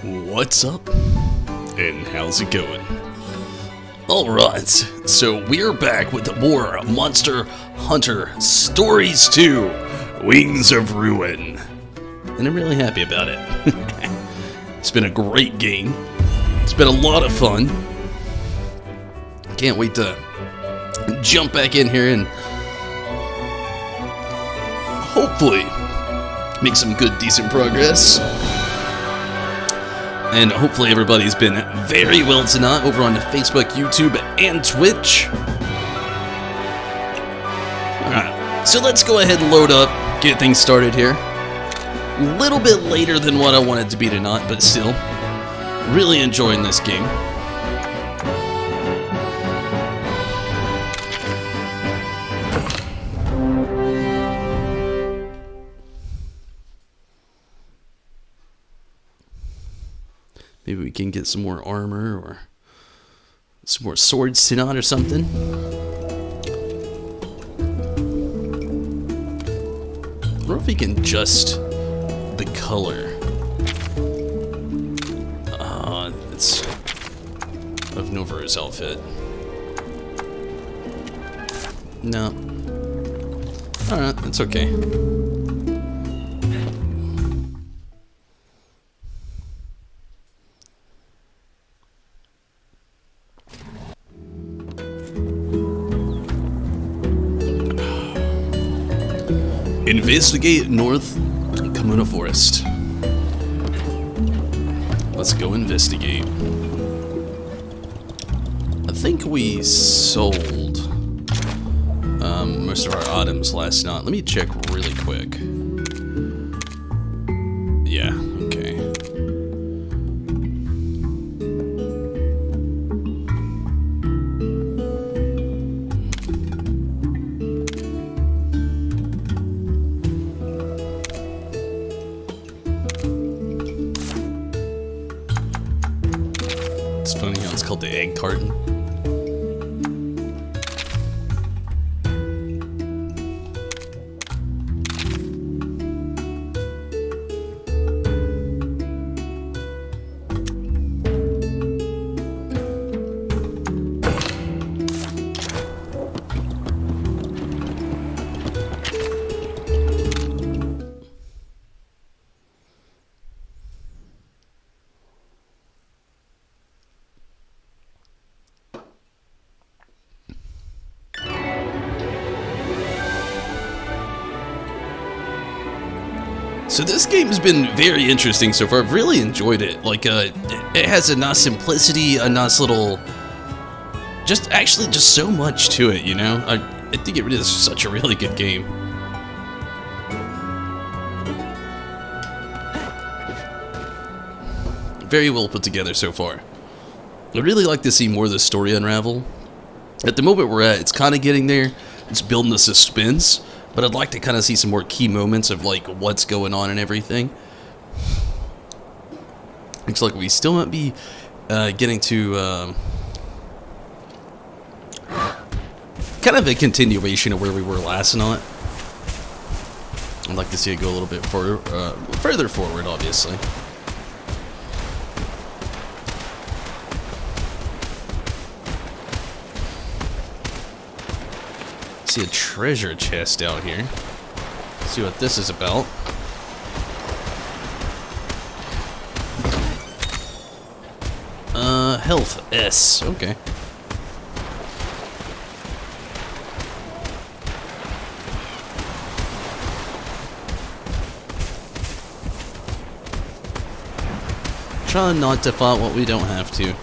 What's up? And how's it going? Alright, so we're back with more Monster Hunter Stories 2, Wings of Ruin. And I'm really happy about it. It's been a great game. It's been a lot of fun. Can't wait to jump back in here and hopefully make some good, decent progress. And hopefully everybody's been very well tonight over on Facebook, YouTube, and Twitch. Alright, so let's go ahead and load up, get things started here. A little bit later than what I wanted to be tonight, but still, really enjoying this game. Maybe we can get some more armor or some more swords tonight or something. I wonder if we can adjust the color. It's of Novaru's outfit. No. Alright, that's okay. Investigate North Kamuna Forest. Let's go investigate. I think we sold most of our items last night. Let me check really quick. Yeah, okay. It's funny how it's called the egg carton. So this game's been very interesting so far. I've really enjoyed it. Like, it has a nice simplicity, a nice little... just so much to it, you know? I think it is such a really good game. Very well put together so far. I'd really like to see more of the story unravel. At the moment we're at, it's kind of getting there. It's building the suspense. But I'd like to kind of see some more key moments of, like, what's going on and everything. Looks like we still might be getting to kind of a continuation of where we were last night. I'd like to see it go a little bit further forward, obviously. See a treasure chest out here. See what this is about. Health S. Okay. Try not to fight what we don't have to.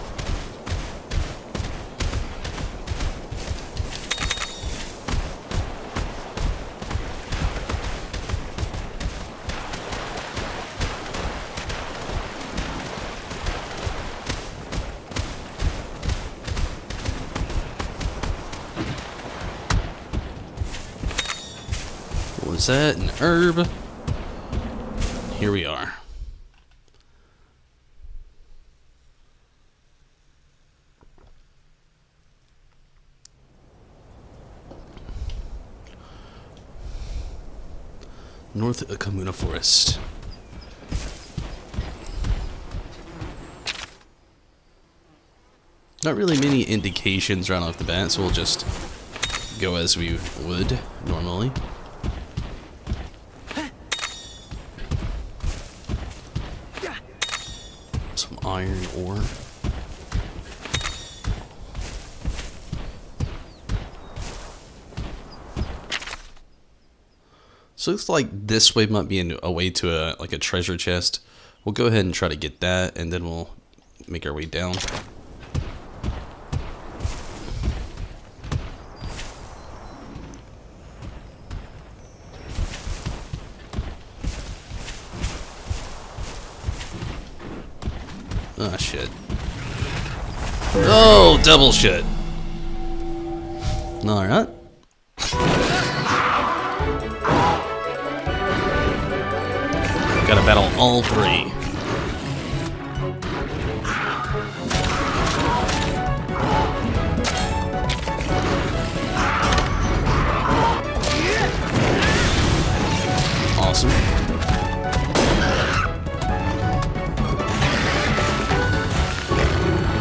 Was that an herb? Here we are. North Kamuna Forest. Not really many indications right off the bat, so we'll just go as we would normally. Some iron ore. So it looks like this way might be a way to like a treasure chest. We'll go ahead and try to get that, and then we'll make our way down. Oh shit. Oh, double shit. Alright. Gotta battle all three. Awesome.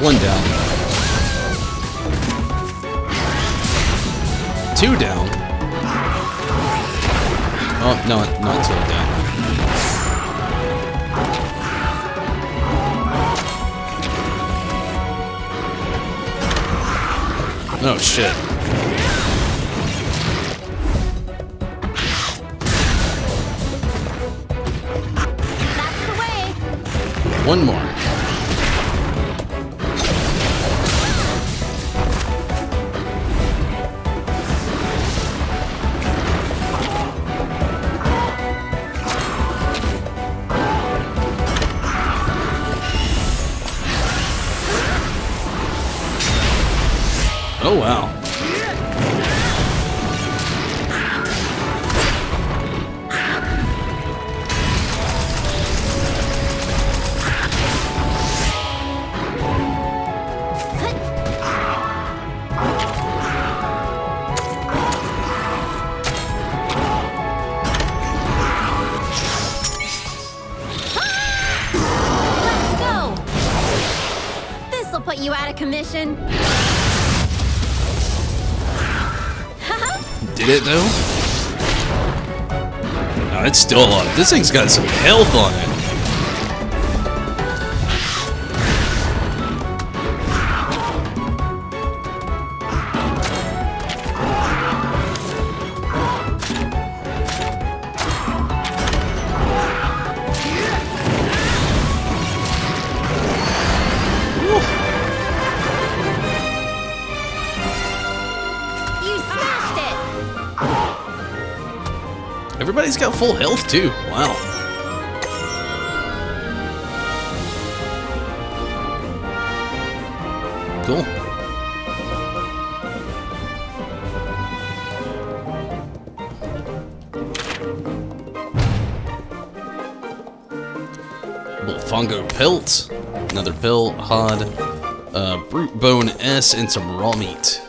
One down. Two down. Oh, no, not two down. Oh shit. That's the way. One more. Oh wow. Let's go. This'll put you out of commission. Did it though? No, it's still alive. This thing's got some health on it. Everybody's got full health too. Wow. Cool. Bullfongo pelt, another pill, hod, brute bone S, and some raw meat.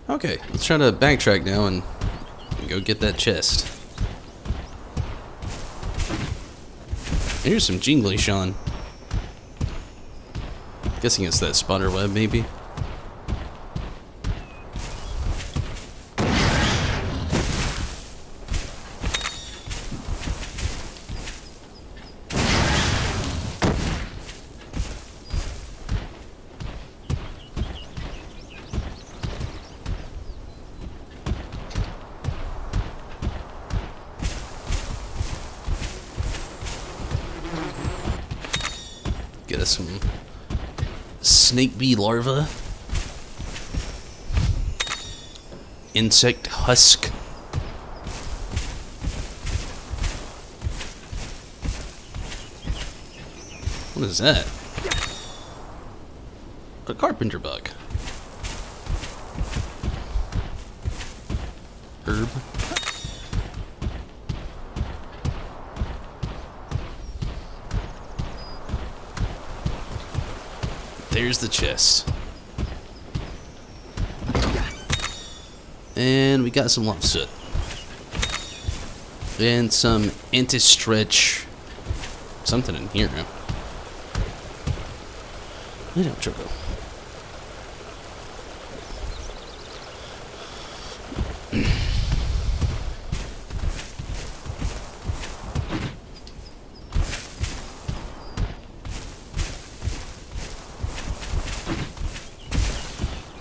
Okay, let's try to backtrack now and go get that chest. Here's some jingly Sean. Guessing it's that spider web, maybe. Get us some snake bee larva. Insect husk. What is that? A carpenter bug. Herb. there's the chest. And we got some love soot. And some anti-stretch something in here. I don't choco.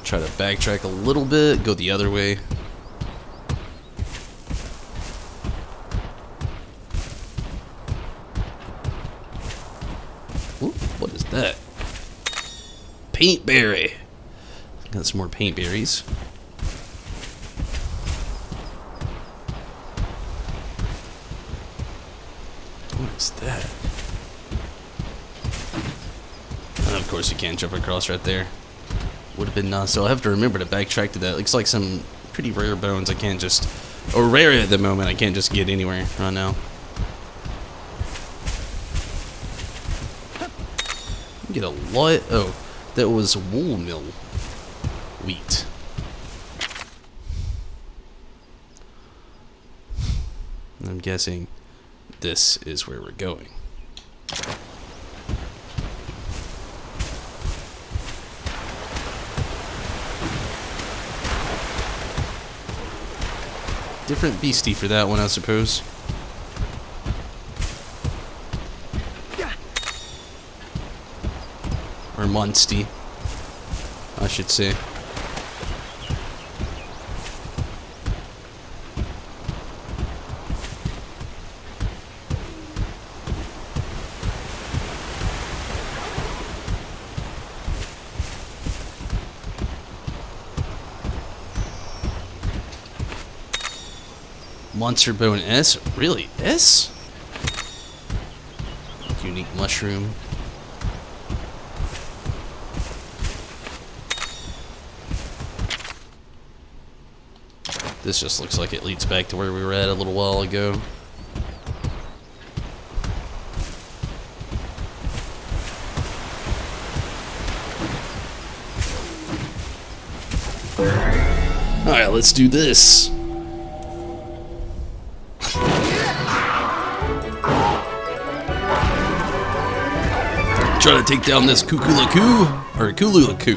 Try to backtrack a little bit, go the other way. Ooh, what is that? Paint berry. Got some more paint berries. What is that? And of course you can't jump across right there. Would have been nice, so I'll have to remember to backtrack to that. Looks like some pretty rare bones I can't just, or rare at the moment, I can't just get anywhere right now. Get a lot. Oh, that was wool mill wheat. I'm guessing this is where we're going. Different beastie for that one, I suppose. Or monstie, I should say. Monster bone S? Really? S? Unique mushroom. This just looks like it leads back to where we were at a little while ago. Alright, let's do this. Try to take down this Kukulaku, or Kululaku.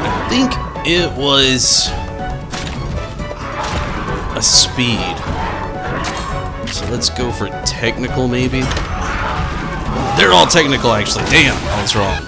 I think it was a speed. So let's go for technical, maybe. They're all technical, actually. Damn, I was wrong.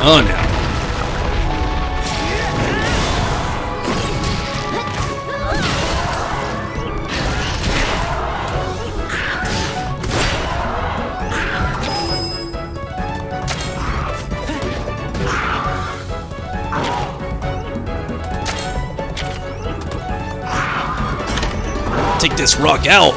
Oh no. Take this rock out.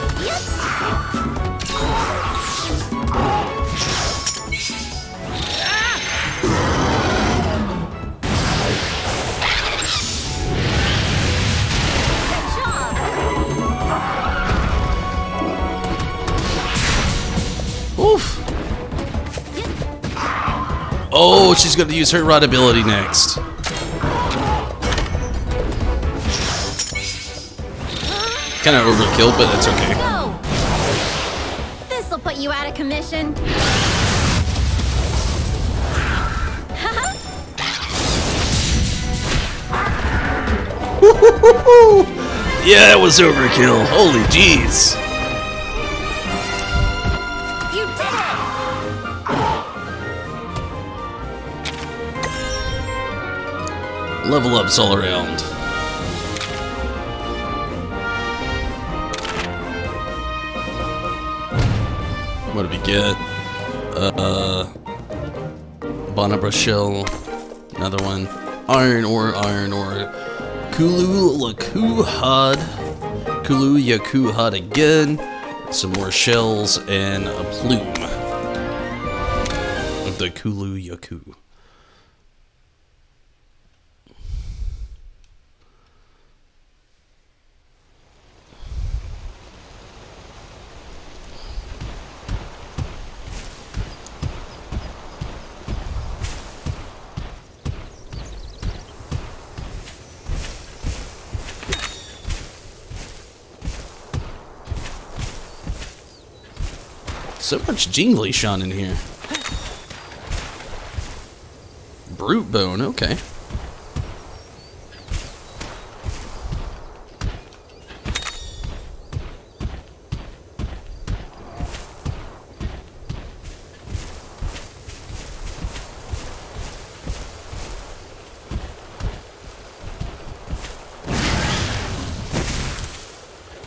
Oof. Oh, she's going to use her rod ability next. Kind of overkill, but that's okay. Go! This'll put you out of commission. Yeah, that was overkill. Holy jeez. You did it! Level ups all around. What did we get? Bonabra shell. Another one. Iron ore, iron ore. Kulu Lakuhad. Kulu Yakuhad again. Some more shells and a plume of the Kulu Yaku. So much jingly shon in here. Brute bone, okay.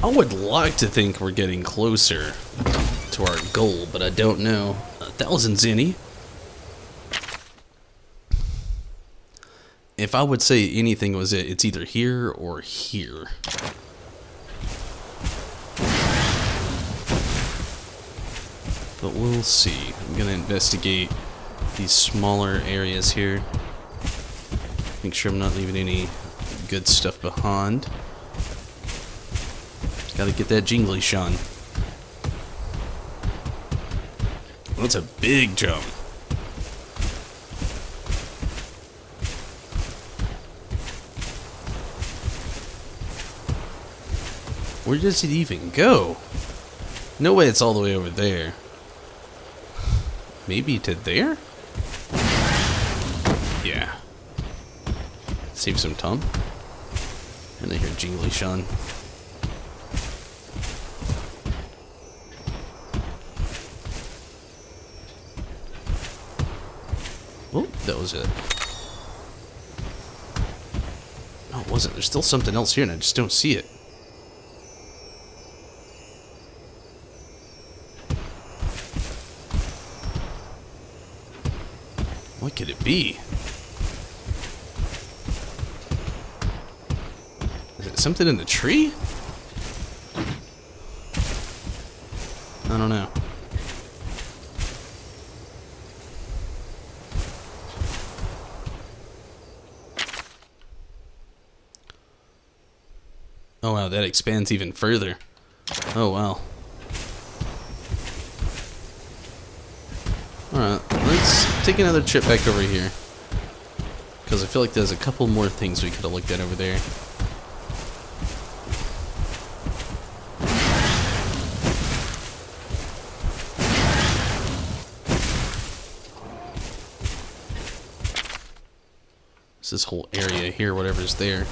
I would like to think we're getting closer to our goal, but I don't know. 1,000 zenny. If I would say anything was it, it's either here or here. But we'll see. I'm gonna investigate these smaller areas here. Make sure I'm not leaving any good stuff behind. Gotta get that jingly shon. That's a big jump. Where does it even go? No way it's all the way over there. Maybe to there? Yeah. Save some time. And I hear jingly shon. Oh, that was it. No, it wasn't. There's still something else here and I just don't see it. What could it be? Is it something in the tree? I don't know. Oh wow, that expands even further. Oh wow. Alright, let's take another trip back over here. Because I feel like there's a couple more things we could have looked at over there. It's this whole area here, whatever's there.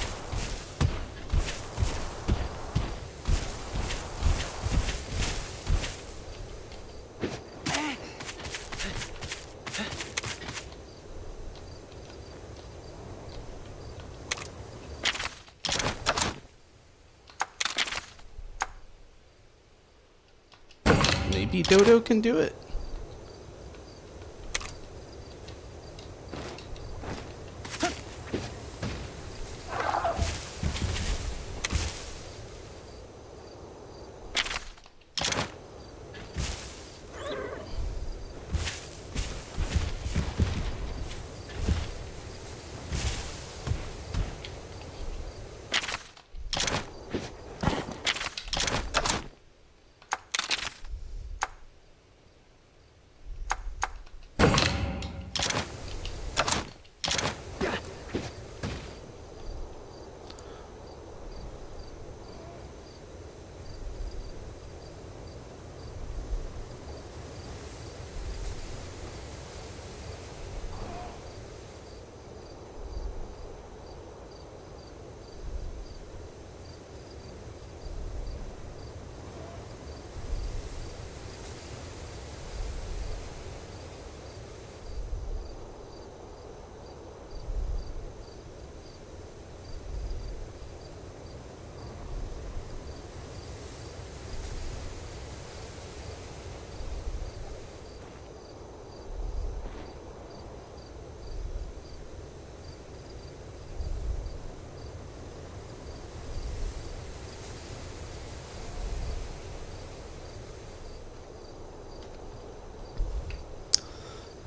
Maybe Dodo can do it.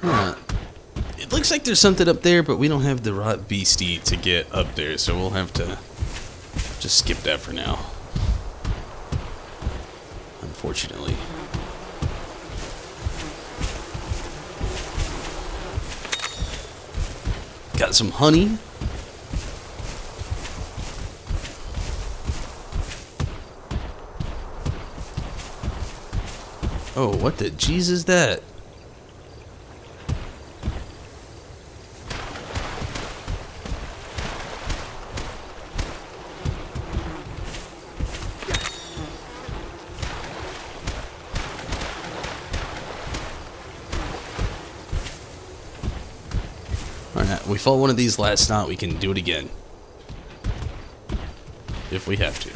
It looks like there's something up there, but we don't have the right beastie to get up there, so we'll have to just skip that for now. Unfortunately. Got some honey. Oh, what the jeez is that? Alright, we fought one of these last night, we can do it again. If we have to.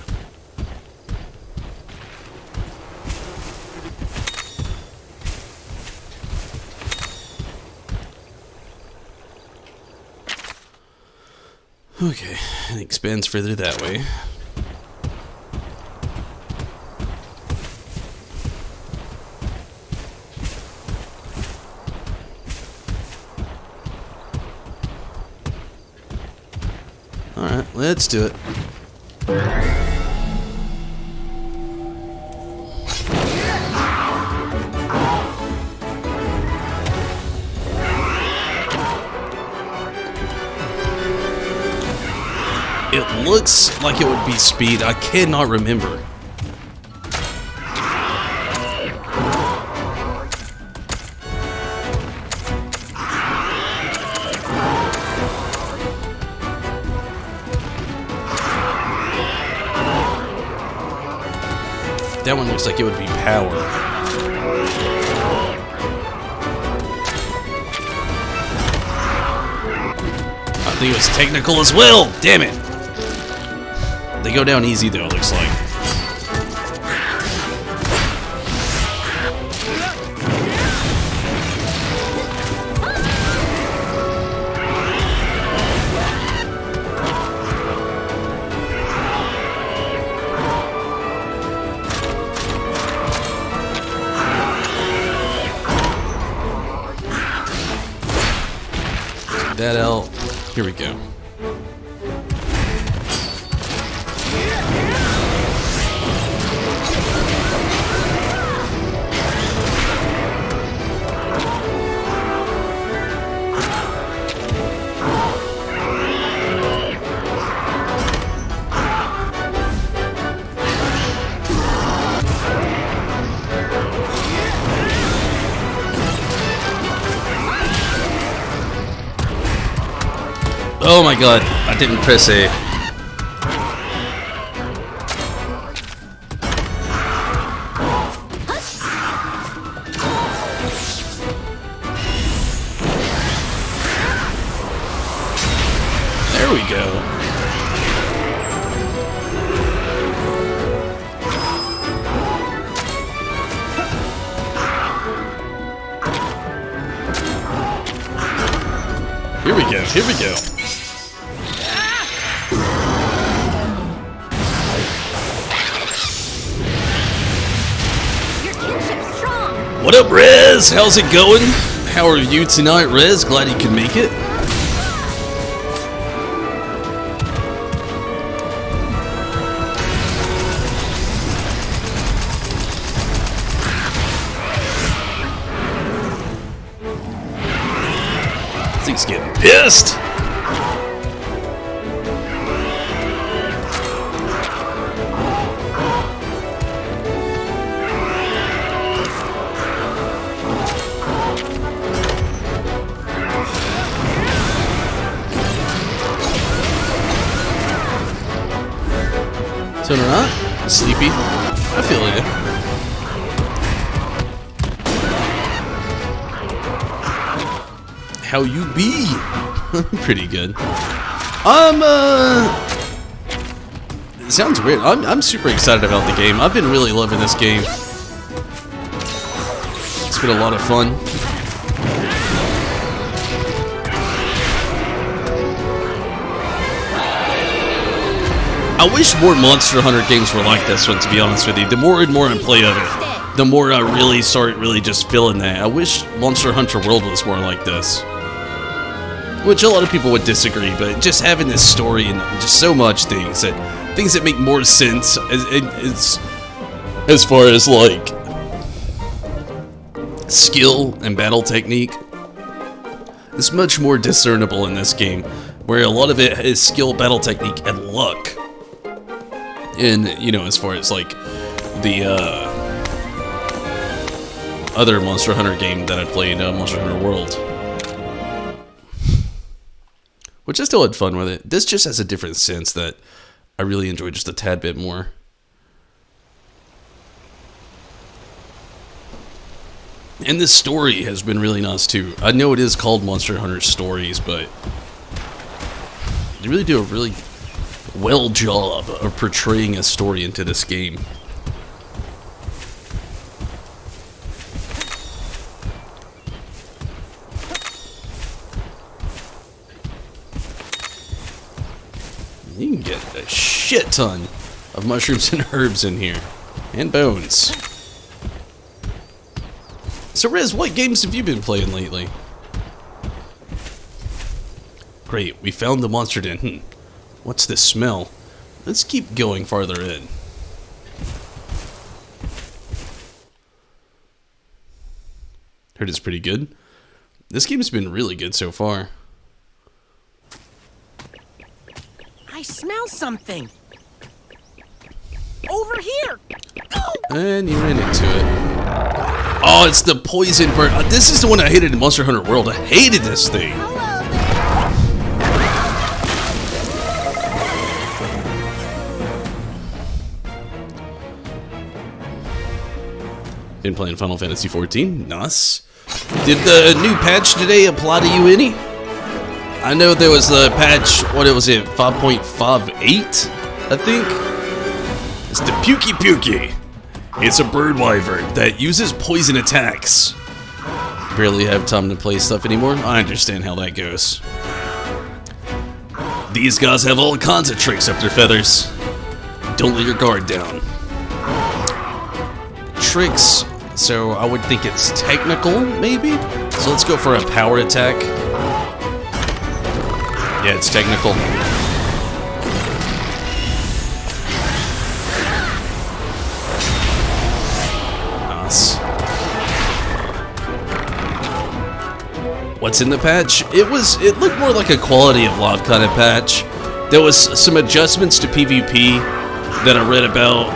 Okay, it expands further that way. Alright, let's do it. It looks like it would be speed. I cannot remember. That one looks like it would be power. I think it was technical as well. Damn it. They go down easy though, it looks like. That out. Here we go. Oh my god, I didn't press A. There we go. Here we go, here we go. What up, Rez? How's it going? How are you tonight, Rez? Glad you could make it. This thing's getting pissed. Turn around. Sleepy. I feel you. How you be? Pretty good. It sounds weird. I'm super excited about the game. I've been really loving this game. It's been a lot of fun. I wish more Monster Hunter games were like this one, to be honest with you. The more and more I play of it, the more I really start just feeling that. I wish Monster Hunter World was more like this. Which a lot of people would disagree, but just having this story and just so much things that make more sense as far as like skill and battle technique. It's much more discernible in this game, where a lot of it is skill, battle technique, and luck. And, you know, as far as like the other Monster Hunter game that I played, Monster Hunter World. Which I still had fun with it. This just has a different sense that I really enjoy just a tad bit more. And this story has been really nice too. I know it is called Monster Hunter Stories, but they really do a really well job of portraying a story into this game. You can get a shit ton of mushrooms and herbs in here. And bones. So Riz, what games have you been playing lately? Great, we found the monster den. What's this smell? Let's keep going farther in. Heard it's pretty good. This game's been really good so far. I smell something. Over here. And you ran into it. Oh, it's the poison bird. This is the one I hated in Monster Hunter World. I hated this thing. Been playing Final Fantasy XIV. Nice. Did the new patch today apply to you any? I know there was the patch, what was it, 5.58, I think? It's the Pukey Pukey. It's a bird wyvern that uses poison attacks. Barely have time to play stuff anymore. I understand how that goes. These guys have all kinds of tricks up their feathers. Don't let your guard down. Tricks, so I would think it's technical, maybe? So let's go for a power attack. Yeah, it's technical. Nice. What's in the patch? It looked more like a quality of life kind of patch. There was some adjustments to PvP that I read about.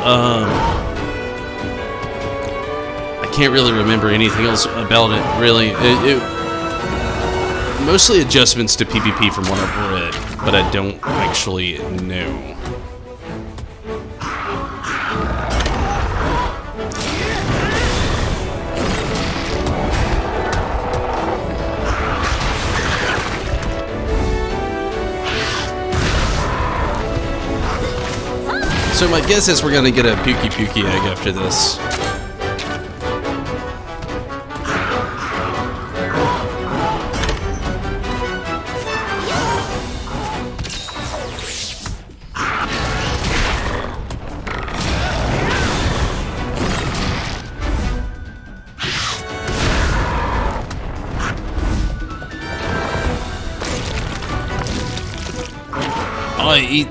I can't really remember anything else about it, really. Mostly adjustments to PvP from what I've read, but I don't actually know. So my guess is we're gonna get a Pukey Pukey egg after this.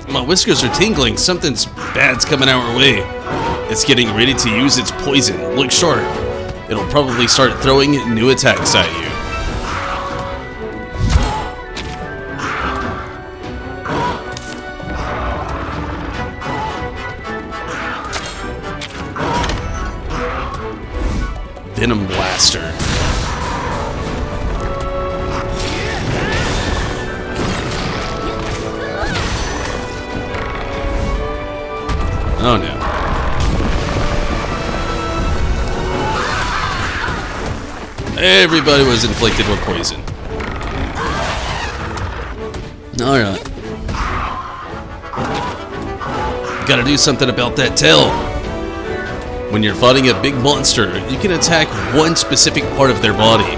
My whiskers are tingling. Something's bad's coming our way. It's getting ready to use its poison. Look sharp. It'll probably start throwing new attacks at you. Venom Blaster. Oh no. Everybody was inflicted with poison. Alright. Gotta do something about that tail. When you're fighting a big monster, you can attack one specific part of their body.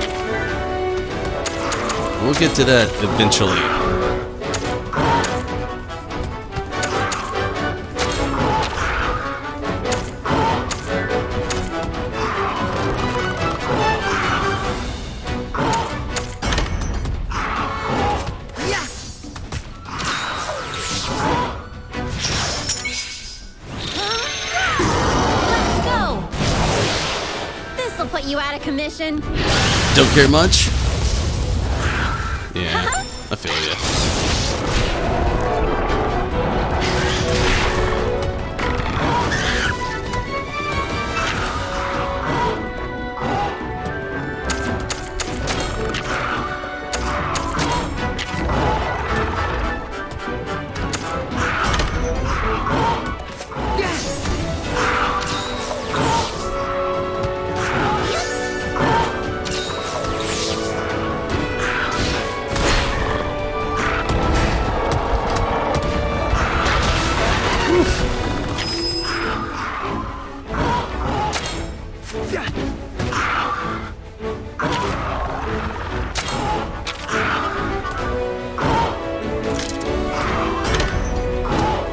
We'll get to that eventually. commission? Don't care much? Yeah, I feel ya.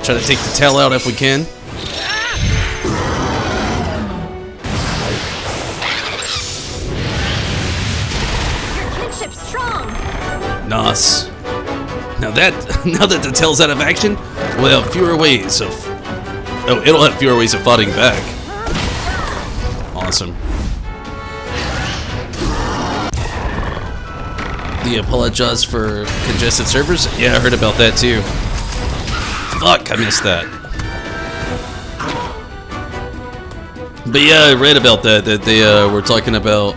Try to take the tail out if we can. Your kinship's strong. Nice. Now that the tail's out of action, we'll have fewer ways of... Oh, it'll have fewer ways of fighting back. Awesome. Do you apologize for congested servers? Yeah, I heard about that too. Fuck, I missed that. But yeah, I read about that they were talking about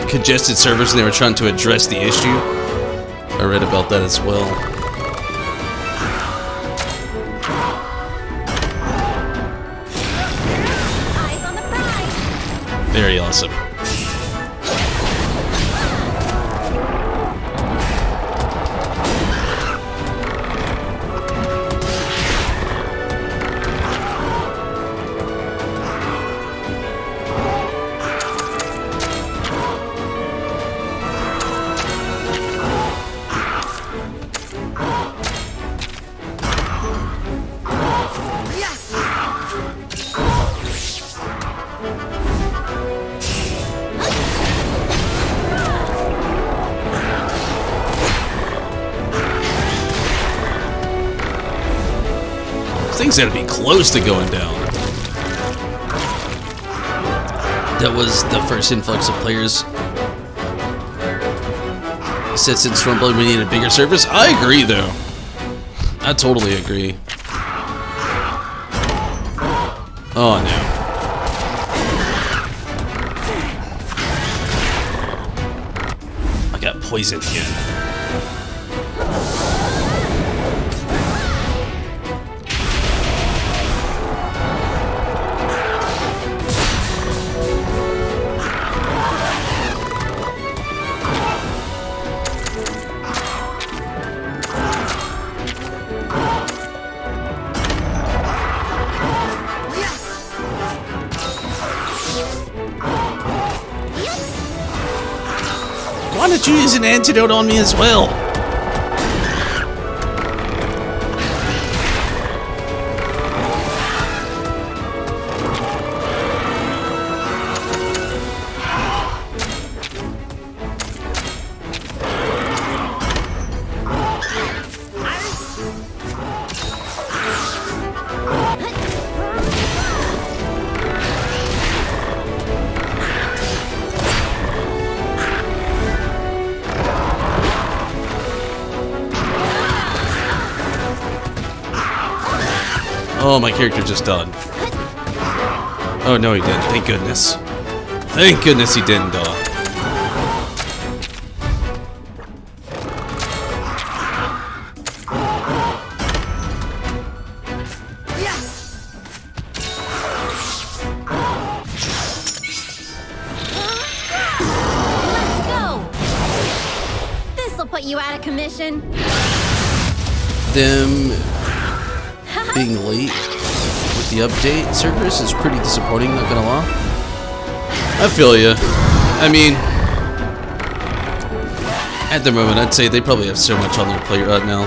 congested servers and they were trying to address the issue. I read about that as well. Eyes on the prize. Very awesome. Things gotta be close to going down. That was the first influx of players. Said since Stormblood we need a bigger service. I agree though. I totally agree. Oh no. I got poisoned again. Why don't you use an antidote on me as well? Oh, my character just died. Oh, no, he didn't. Thank goodness. Thank goodness he didn't die. Let's go. This'll put you out of commission. Them being late with the update service is pretty disappointing, not gonna lie. I feel ya. I mean, at the moment, I'd say they probably have so much on their plate right now.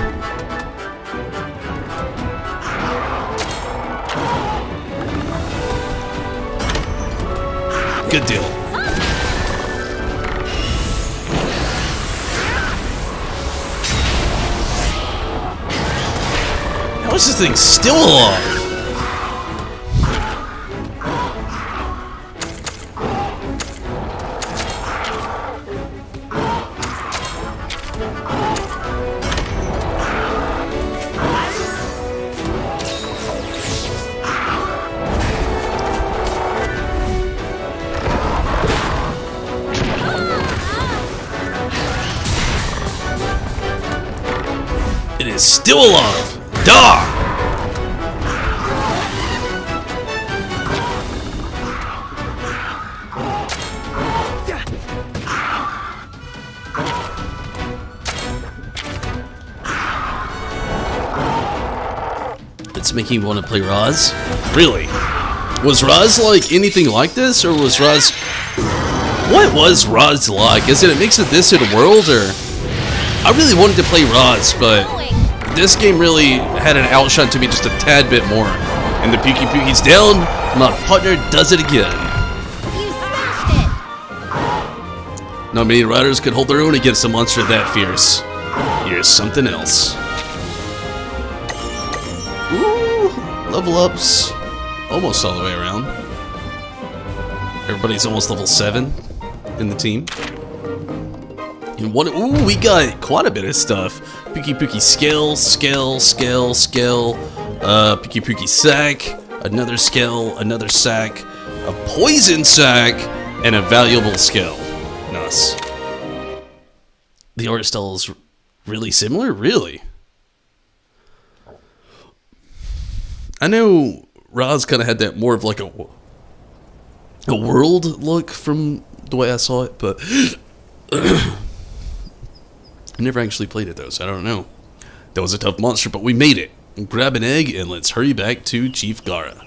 Good deal. How is this thing still alive? It is still alive. Die! It's making me want to play Roz. Really? Was Roz like anything like this, or was Roz... What was Roz like? Is it a mix of this and World, or... I really wanted to play Roz, but this game really had an outshine to me just a tad bit more. And the Pookie Pookie's down, my partner does it again. You smashed it! Not many riders could hold their own against a monster that fierce. Here's something else. Ooh, level ups almost all the way around. Everybody's almost level 7 in the team. And what? Ooh, we got quite a bit of stuff. Pookie Pookie skill, Pookie Pookie sack, another skill, another sack, a poison sack, and a valuable skill. Nice. The art style is really similar? Really? I know Roz kind of had that more of like a world look from the way I saw it, but I never actually played it though, so I don't know. That was a tough monster, but we made it. Grab an egg and let's hurry back to Chief Gara.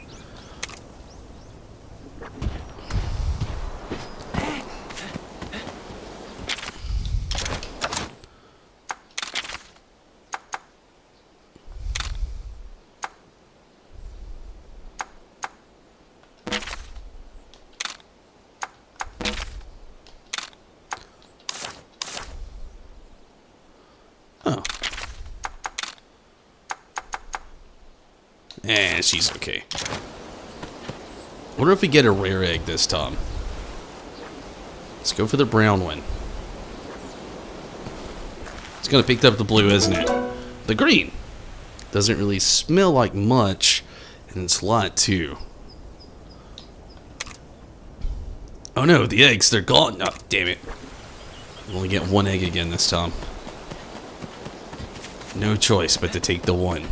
Oh. She's okay. Wonder if we get a rare egg this time. Let's go for the brown one. It's gonna pick up the blue, isn't it? The green doesn't really smell like much, and it's light too. Oh no, the eggs, they're gone. Oh, damn it. We only get one egg again this time. No choice but to take the one.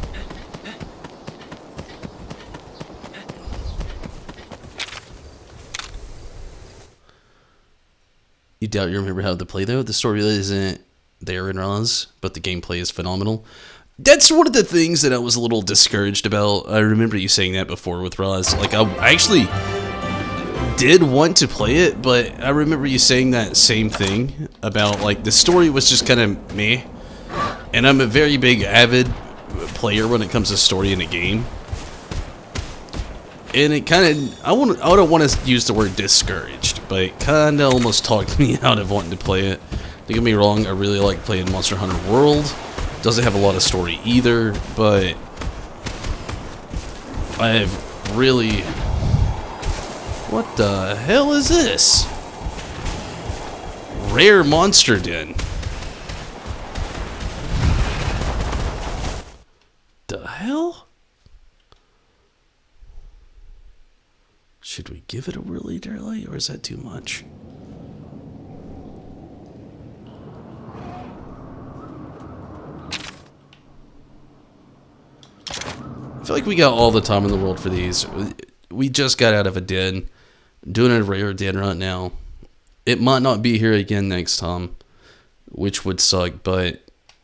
You doubt you remember how to play though? The story really isn't there in Roz, but the gameplay is phenomenal. That's one of the things that I was a little discouraged about. I remember you saying that before with Roz. Like, I actually did want to play it, but I remember you saying that same thing about, like, the story was just kind of meh. And I'm a very big avid player when it comes to story in a game. And it kind of, I don't want to use the word discouraged, but it kind of almost talked me out of wanting to play it. Don't get me wrong, I really like playing Monster Hunter World. Doesn't have a lot of story either, but I've really... What the hell is this? Rare Monster Den. The hell? Should we give it a whirly derly, or is that too much? I feel like we got all the time in the world for these. We just got out of a den. Doing a rare den right now. It might not be here again next time, which would suck, but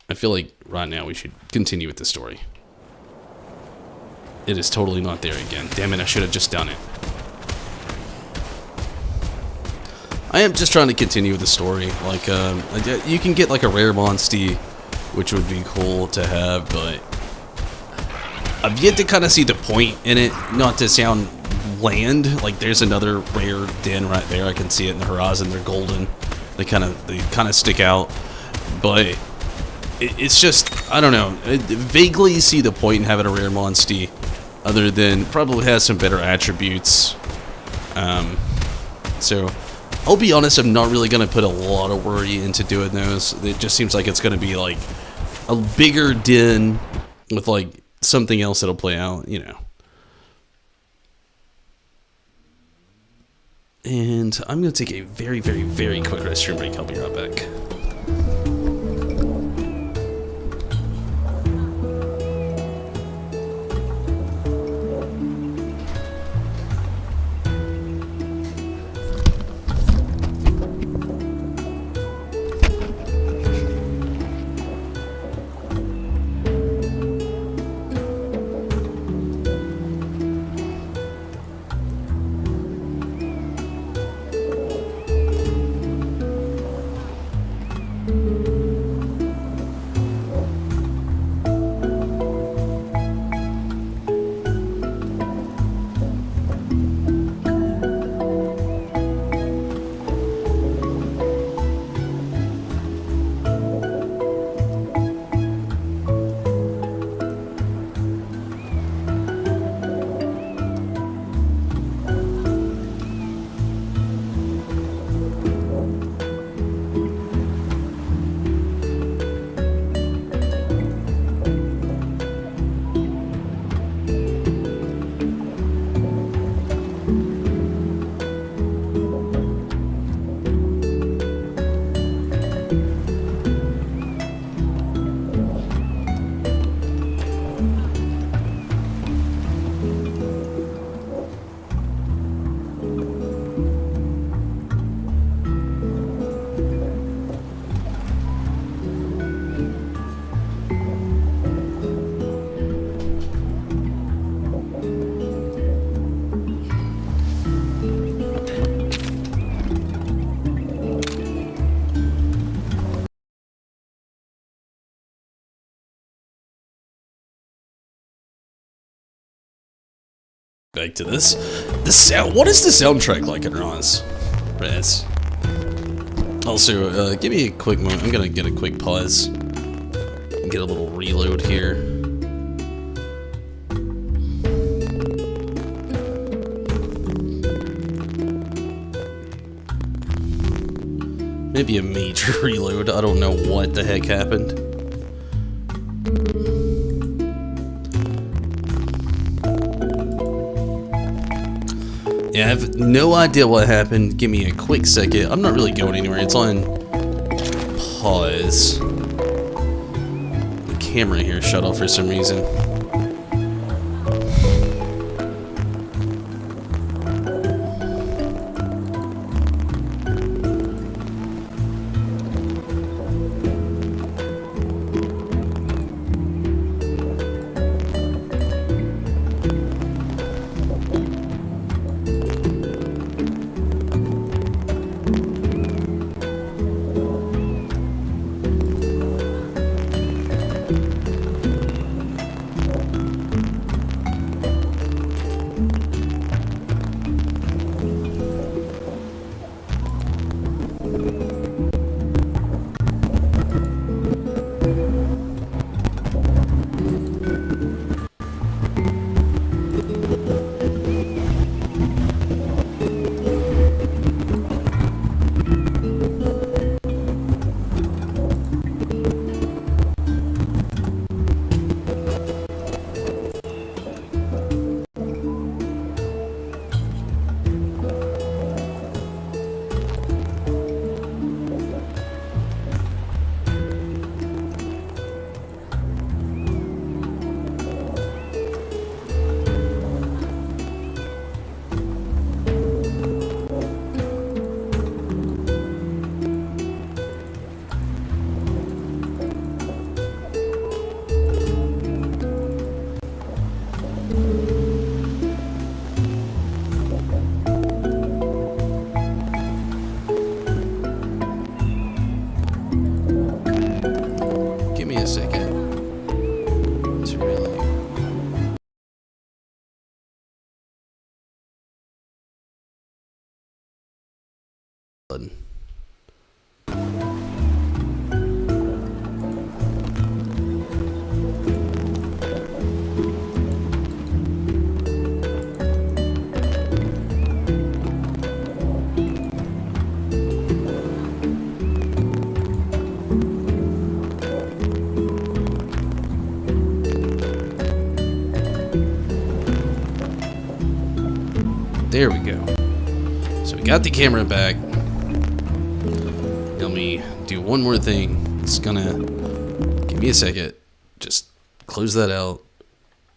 I feel like right now we should continue with the story. It is totally not there again. Damn it, I should have just done it. I am just trying to continue with the story. Like, you can get like a rare Monstie, which would be cool to have, but I've yet to kind of see the point in it. Not to sound bland, like there's another rare den right there. I can see it in the horizon. They're golden. They kind of stick out, but it's just, I don't know. I vaguely see the point in having a rare Monstie, other than probably has some better attributes. So I'll be honest, I'm not really going to put a lot of worry into doing those. It just seems like it's going to be like a bigger den with like something else that'll play out, you know. And I'm going to take a very, very, very quick restroom break. I'll be right back. Back to this. The sound. What is the soundtrack like in Raz? Also, give me a quick moment. I'm gonna get a quick pause. And get a little reload here. Maybe a major reload. I don't know what the heck happened. Yeah, I have no idea what happened. Give me a quick second. I'm not really going anywhere. It's on pause. The camera here shut off for some reason. There we go. So we got the camera back. Let me do one more thing. It's gonna give me a second. Just close that out.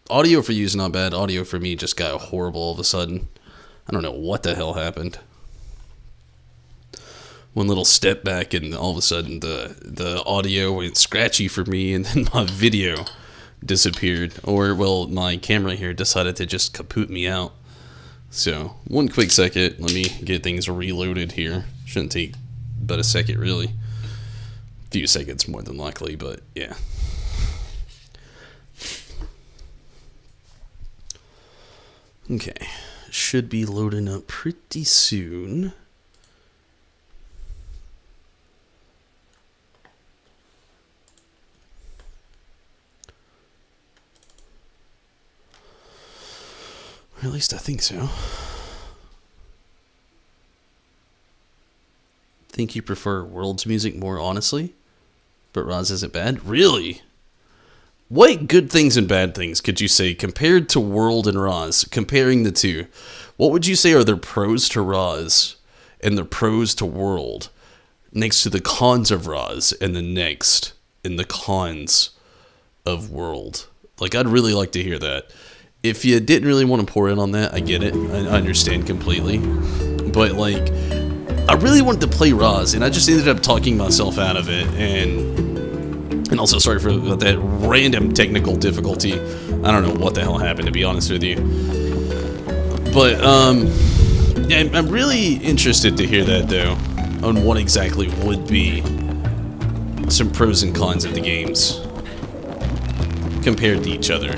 Audio for you is not bad. Audio for me just got horrible all of a sudden. I don't know what the hell happened. One little step back and all of a sudden the audio went scratchy for me and then my video disappeared. Or, well, my camera here decided to just kaput me out. So, one quick second. Let me get things reloaded here. Shouldn't take but a second, really. few seconds more than likely, but yeah. Okay, should be loading up pretty soon. Or at least I think so. Think you prefer World's music more honestly? But Roz isn't bad? Really? What good things and bad things could you say compared to World and Roz? Comparing the two. What would you say are their pros to Roz and their pros to World? Next to the cons of Roz and the next in the cons of World. Like, I'd really like to hear that. If you didn't really want to pour in on that, I get it. I understand completely. But, like, I really wanted to play Roz, and I just ended up talking myself out of it. And also, sorry for that random technical difficulty. I don't know what the hell happened, to be honest with you. But, yeah, I'm really interested to hear that, though, on what exactly would be some pros and cons of the games compared to each other.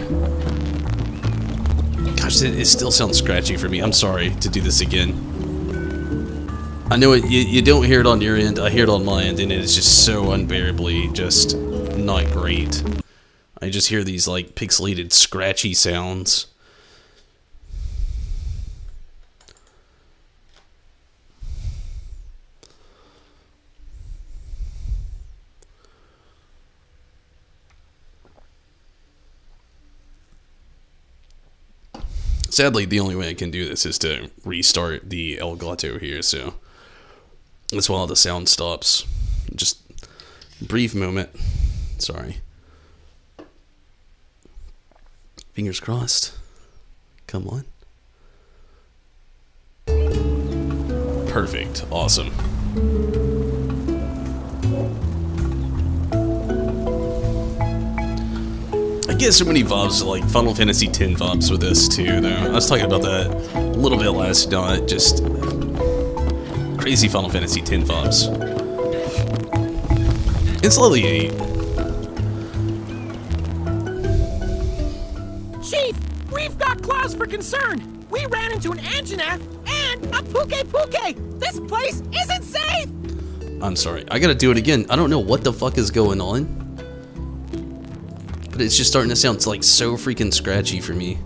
Gosh, it still sounds scratchy for me. I'm sorry to do this again. I know you don't hear it on your end. I hear it on my end, and it is just so unbearably just not great. I just hear these, like, pixelated, scratchy sounds. Sadly, the only way I can do this is to restart the Elgato here, so that's why the sound stops. Just a brief moment. Sorry. Fingers crossed. Come on. Perfect. Awesome. I get so many vibes, like Final Fantasy X vibes with this too, though. I was talking about that a little bit last night. Just crazy Final Fantasy X vibes. It's level 8. Chief, we've got cause for concern. We ran into an Anjanath and a Puke. This place isn't safe. I'm sorry. I gotta do it again. I don't know what the fuck is going on. But it's just starting to sound like so freaking scratchy for me.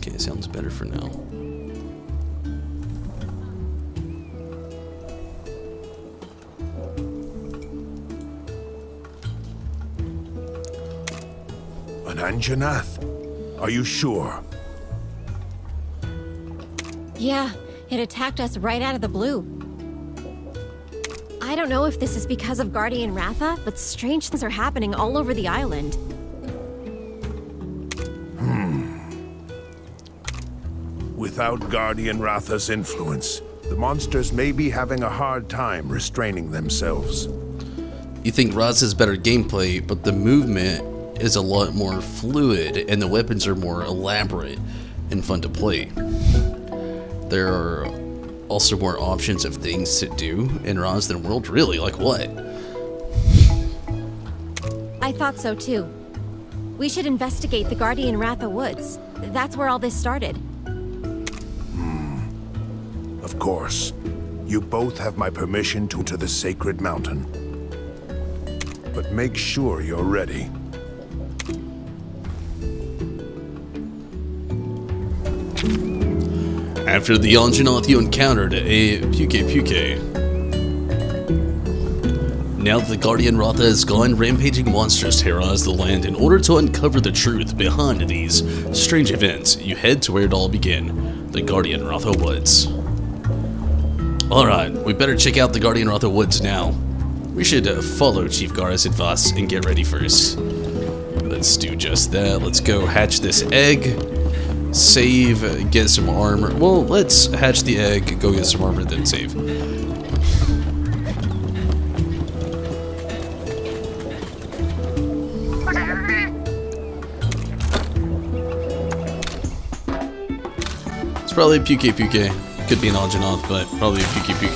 Okay, sounds better for now. An Anjanath? Are you sure? Yeah, it attacked us right out of the blue. I don't know if this is because of Guardian Ratha, but strange things are happening all over the island. Without Guardian Ratha's influence, the monsters may be having a hard time restraining themselves. You think Roz has better gameplay, but the movement is a lot more fluid and the weapons are more elaborate and fun to play. There are also more options of things to do in Roz than World. Really? Like what? I thought so too. We should investigate the Guardian Ratha Woods. That's where all this started. Of course. You both have my permission to enter the sacred mountain. But make sure you're ready. After the Anjanath you encountered a Puke. Now that the Guardian Ratha is gone, rampaging monsters terrorize the land. In order to uncover the truth behind these strange events, you head to where it all began, the Guardian Ratha Woods. Alright, we better check out the Guardian Ratha Woods now. We should follow Chief Gar's advice and get ready first. Let's do just that. Let's go hatch this egg, save, get some armor. Well, let's hatch the egg, go get some armor, then save. It's probably a Puke. Could be an Algernon, but probably a Puke.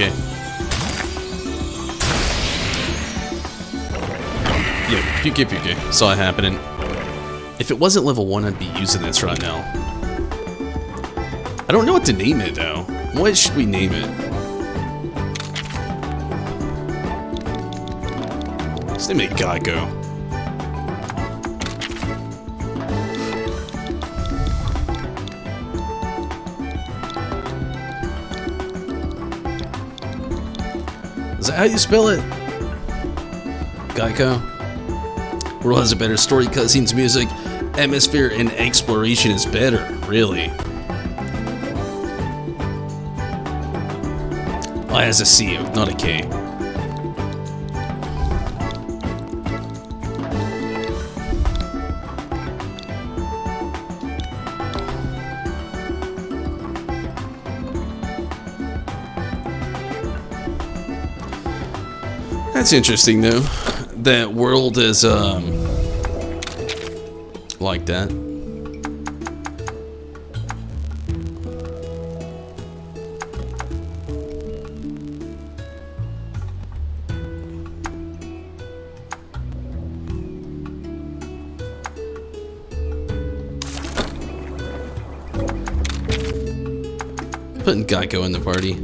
Yeah, Puke. Saw it happening. If it wasn't level 1, I'd be using this right now. I don't know what to name it, though. What should we name it? Let's name it Geico. Is that how you spell it? Geico? World has a better story, cutscenes, music, atmosphere, and exploration is better, really. Oh, it has a C, not a K. That's interesting, though. That world is, like that. Putting Geico in the party.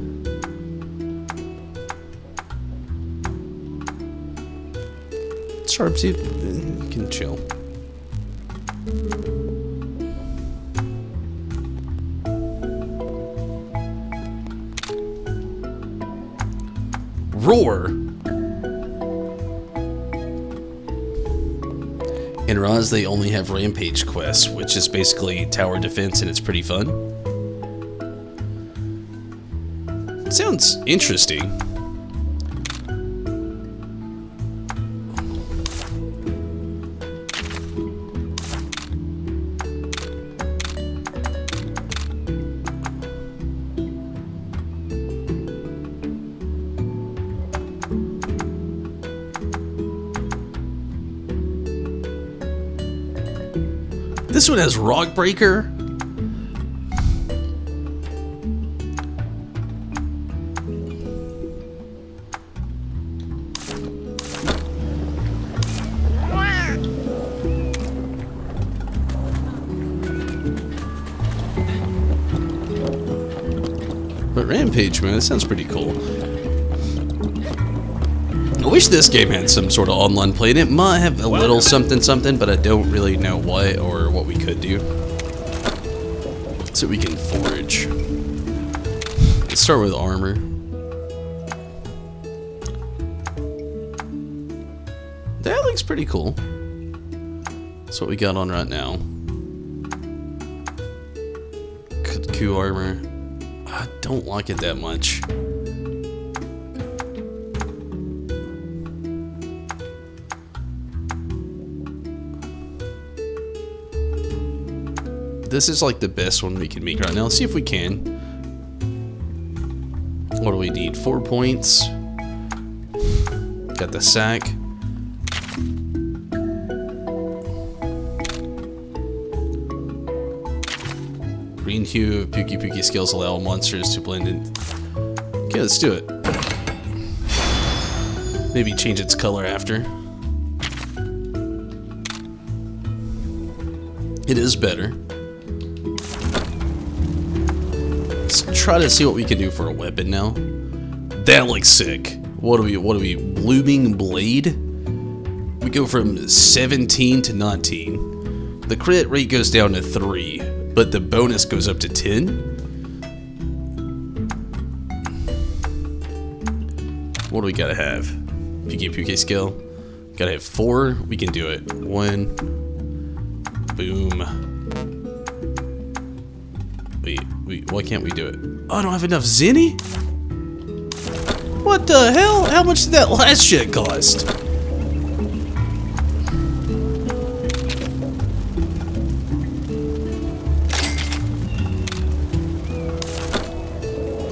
Sharpsuit can chill. Roar. In Raz, they only have Rampage quests, which is basically tower defense, and it's pretty fun. Sounds interesting. This one has Rock Breaker. But Rampage, man, that sounds pretty cool. I wish this game had some sort of online play. It might have a little something, but I don't really know what or what we could do. So we can forage. Let's start with armor. That looks pretty cool. That's what we got on right now. Q armor. I don't like it that much. This is like the best one we can make right now. Let's see if we can. What do we need? 4 points. Got the sack. Green hue of Puke skills allow monsters to blend in. Okay, let's do it. Maybe change its color after. It is better. Try to see what we can do for a weapon now. That looks sick. What are we? Blooming Blade? We go from 17 to 19. The crit rate goes down to 3, but the bonus goes up to 10. What do we gotta have? Puke skill. Gotta have 4. We can do it. 1. Boom. Wait, why can't we do it? Oh, I don't have enough Zenny? What the hell? How much did that last shit cost?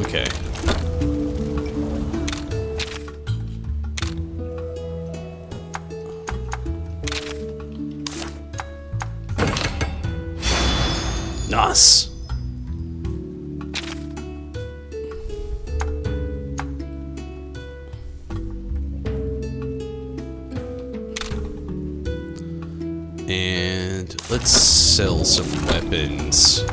Okay. Nice. And let's sell some weapons.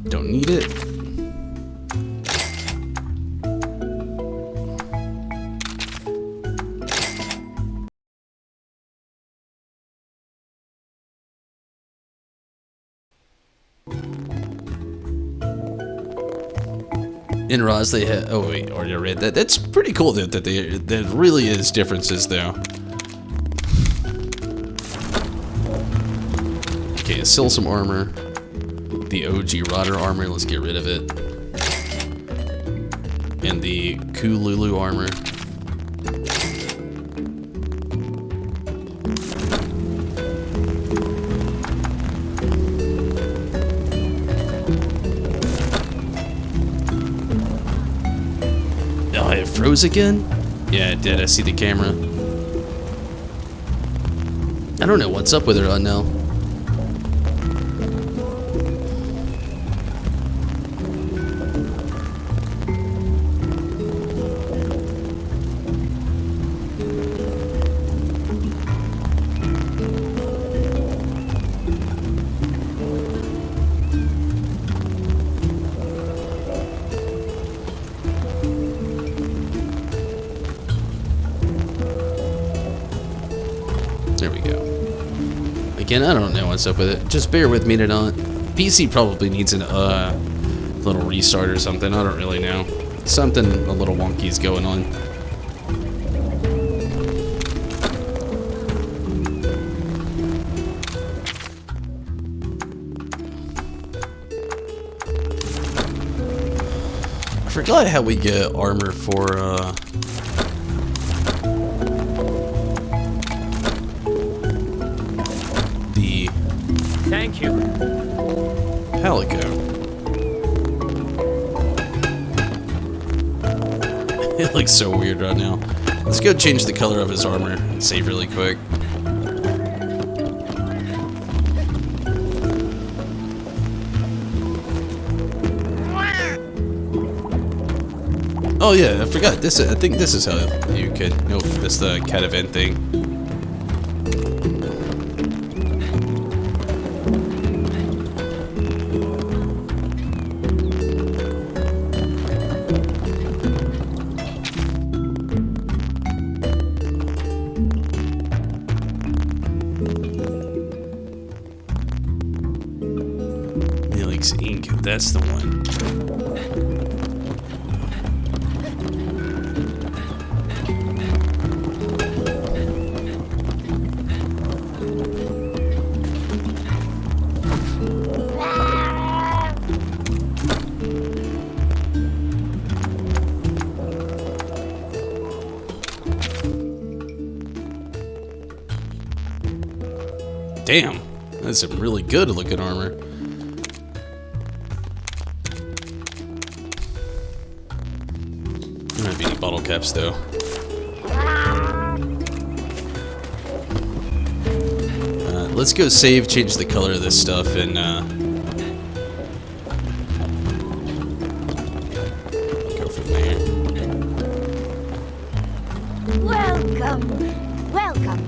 Don't need it. In Roz, they had. Oh wait, already read that. That's pretty cool that there really is differences though. Okay, sell some armor. The OG Rotter armor, let's get rid of it. And the Kululu armor. Oh, it froze again? Yeah, it did. I see the camera. I don't know what's up with her now. There we go. Again, I don't know what's up with it. Just bear with me tonight. PC probably needs a little restart or something. I don't really know. Something a little wonky is going on. I forgot how we get armor for Thank you. Palico. It looks so weird right now. Let's go change the color of his armor and save really quick. Oh yeah, I forgot. I think this is how you could. Nope, that's the cat event thing. Helix Inc. That's the one. Damn, that's some really good looking armor. There might be any bottle caps though. Let's go save, change the color of this stuff, and go from there. Welcome. Welcome.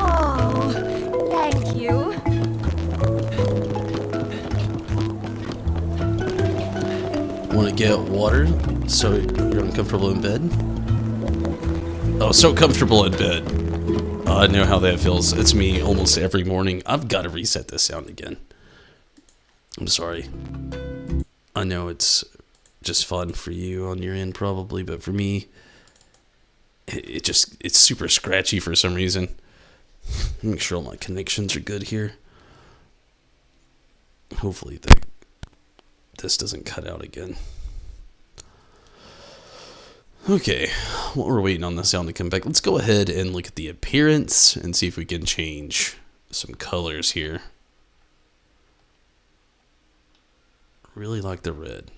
Oh, thank you. Want to get water so you're uncomfortable in bed? Oh, so comfortable in bed. I know how that feels. It's me almost every morning. I've got to reset this sound again. I'm sorry. I know it's just fun for you on your end probably, but for me, it's super scratchy for some reason. Make sure all my connections are good here. Hopefully this doesn't cut out again. Okay, while we're waiting on the sound to come back, let's go ahead and look at the appearance and see if we can change some colors here. Really like the red.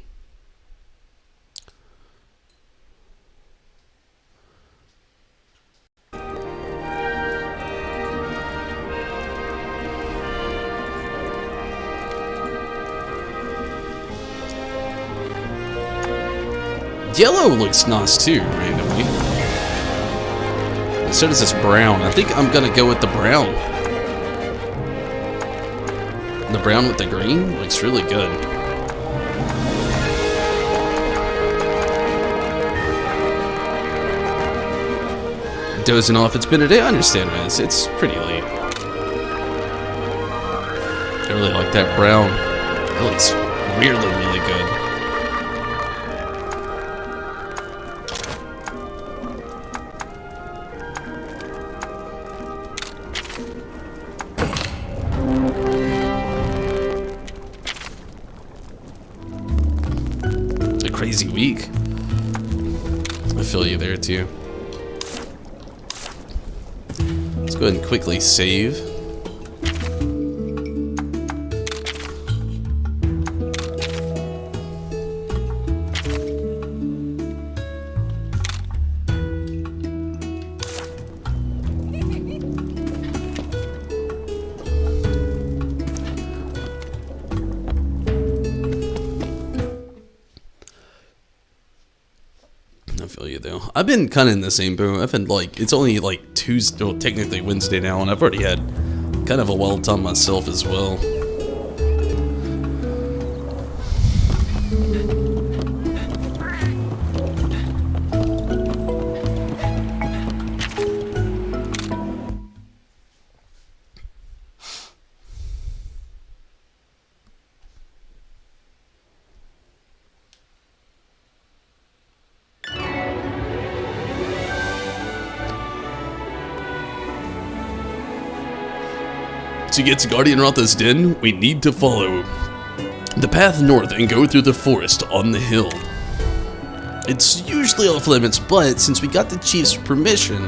Yellow looks nice too, randomly. So does this brown. I think I'm gonna go with the brown. The brown with the green looks really good. Dozing off, it's been a day. I understand, man. It's pretty late. I really like that brown. It looks weirdly really good. Crazy week. I feel you there too. Let's go ahead and quickly save. I feel you though. I've been kind of in the same boat. I've been like, it's only like Tuesday, well, technically Wednesday now, and I've already had kind of a wild time myself as well. To get to Guardian Ratha's den, we need to follow the path north and go through the forest on the hill. It's usually off limits, but since we got the chief's permission,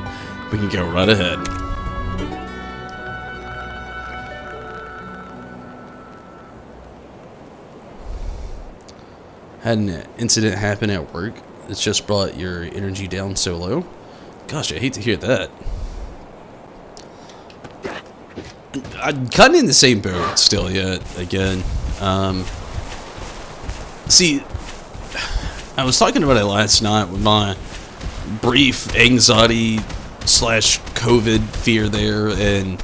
we can go right ahead. Had an incident happen at work. It's just brought your energy down so low. Gosh, I hate to hear that. I'm kind of in the same boat still yet, again. See, I was talking about it last night with my brief anxiety / COVID fear there, and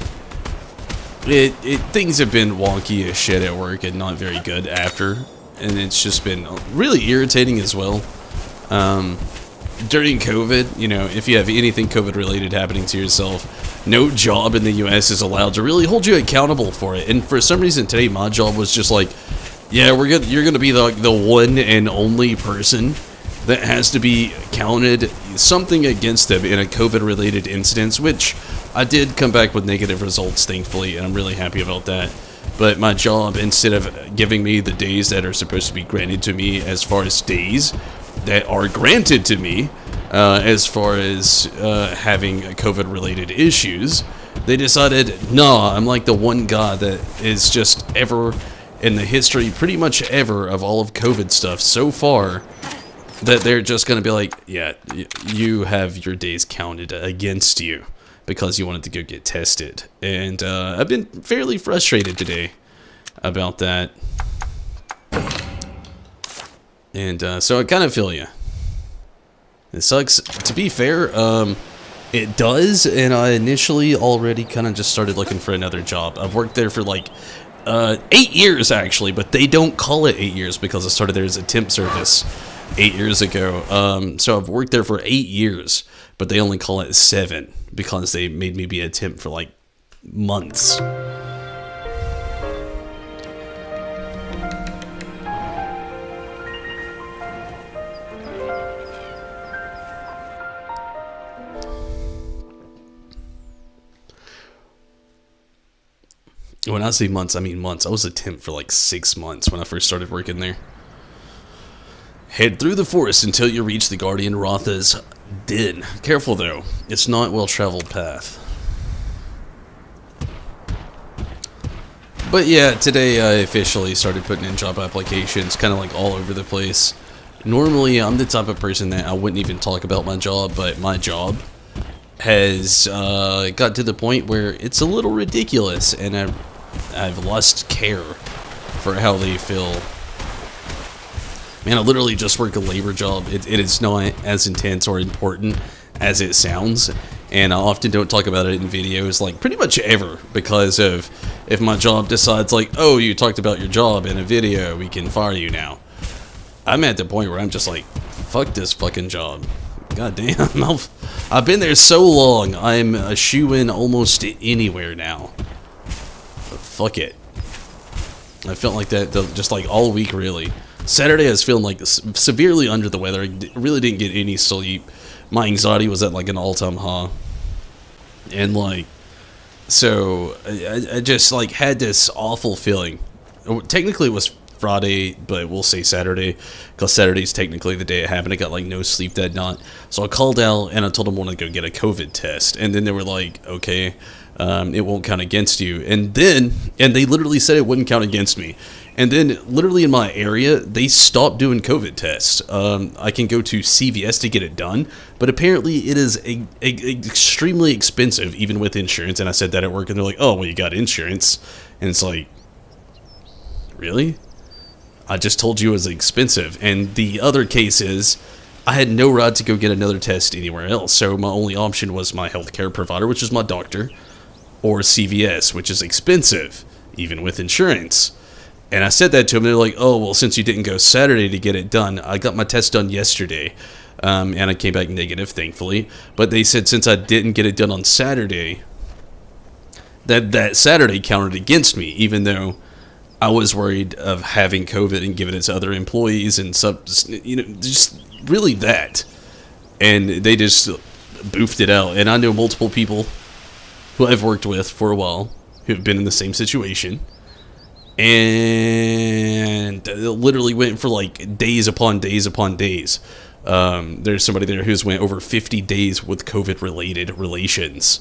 things have been wonky as shit at work and not very good after, and it's just been really irritating as well. During COVID, you know, if you have anything COVID related happening to yourself, no job in the US is allowed to really hold you accountable for it. And for some reason today, my job was just like, yeah, you're gonna be the one and only person that has to be counted something against them in a COVID related incident, which I did come back with negative results, thankfully, and I'm really happy about that. But my job, instead of giving me the days that are supposed to be granted to me as far as days that are granted to me, as far as having COVID-related issues, they decided, nah, I'm like the one guy that is just ever in the history, pretty much ever, of all of COVID stuff so far, that they're just going to be like, yeah, you have your days counted against you because you wanted to go get tested. And I've been fairly frustrated today about that. And so I kind of feel you. It sucks. To be fair, it does, and I initially already kind of just started looking for another job. I've worked there for like 8 years actually, but they don't call it 8 years because I started there as a temp service 8 years ago. So I've worked there for 8 years, but they only call it 7 because they made me be a temp for like months. When I say months, I mean months. I was a temp for like 6 months when I first started working there. Head through the forest until you reach the Guardian Ratha's den. Careful though, it's not a well-traveled path. But yeah, today I officially started putting in job applications, kind of like all over the place. Normally, I'm the type of person that I wouldn't even talk about my job, but my job has got to the point where it's a little ridiculous, and I've lost care for how they feel. Man, I literally just work a labor job. It is not as intense or important as it sounds, and I often don't talk about it in videos, like pretty much ever, because of if my job decides like, oh, you talked about your job in a video, we can fire you now. I'm at the point where I'm just like, fuck this fucking job. God damn, I've been there so long, I'm a shoo-in almost anywhere now. But fuck it. I felt like that just like all week, really. Saturday I was feeling like severely under the weather. I really didn't get any sleep. My anxiety was at like an all-time high. And like, so I just like had this awful feeling. Technically it was Friday, but we'll say Saturday, because Saturday's technically the day it happened. I got like no sleep that night, so I called out and I told them I wanted to go get a COVID test, and then they were like, okay, it won't count against you. And they literally said it wouldn't count against me, and then literally in my area they stopped doing COVID tests. I can go to CVS to get it done, but apparently it is extremely expensive even with insurance. And I said that at work, and they're like, oh well, you got insurance. And it's like, really? I just told you it was expensive. And the other case is, I had no right to go get another test anywhere else, so my only option was my healthcare provider, which is my doctor, or CVS, which is expensive, even with insurance. And I said that to them, and they're like, oh, well, since you didn't go Saturday to get it done, I got my test done yesterday, and I came back negative, thankfully. But they said since I didn't get it done on Saturday, that Saturday counted against me, even though I was worried of having COVID and giving it to other employees and just really that. And they just boofed it out. And I know multiple people who I've worked with for a while who have been in the same situation. And it literally went for like days upon days upon days. There's somebody there who's went over 50 days with COVID-related relations.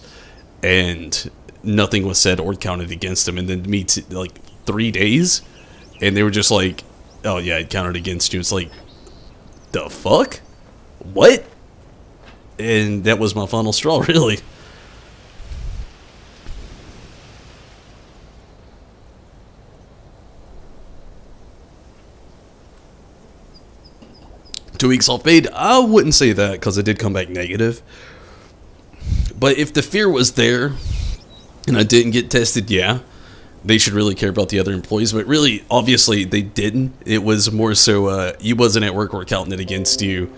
And nothing was said or counted against them. And then me, like, 3 days, and they were just like, oh yeah, it counted against you. It's like, the fuck? What? And that was my final straw, really. Two weeks off paid? I wouldn't say that, because I did come back negative. But if the fear was there and I didn't get tested, yeah, they should really care about the other employees. But really, obviously, they didn't. It was more so, you wasn't at work, we're counting it against you.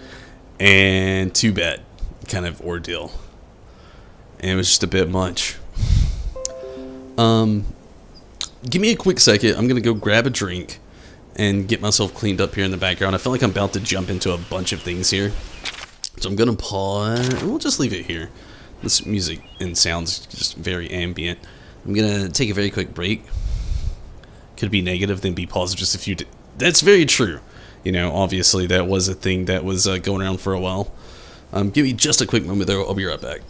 And too bad kind of ordeal. And it was just a bit much. Give me a quick second. I'm going to go grab a drink and get myself cleaned up here in the background. I feel like I'm about to jump into a bunch of things here. So I'm going to pause, and we'll just leave it here. This music and sounds just very ambient. I'm going to take a very quick break. Could be negative, then be positive just a few... That's very true. You know, obviously that was a thing that was going around for a while. Give me just a quick moment there. I'll be right back.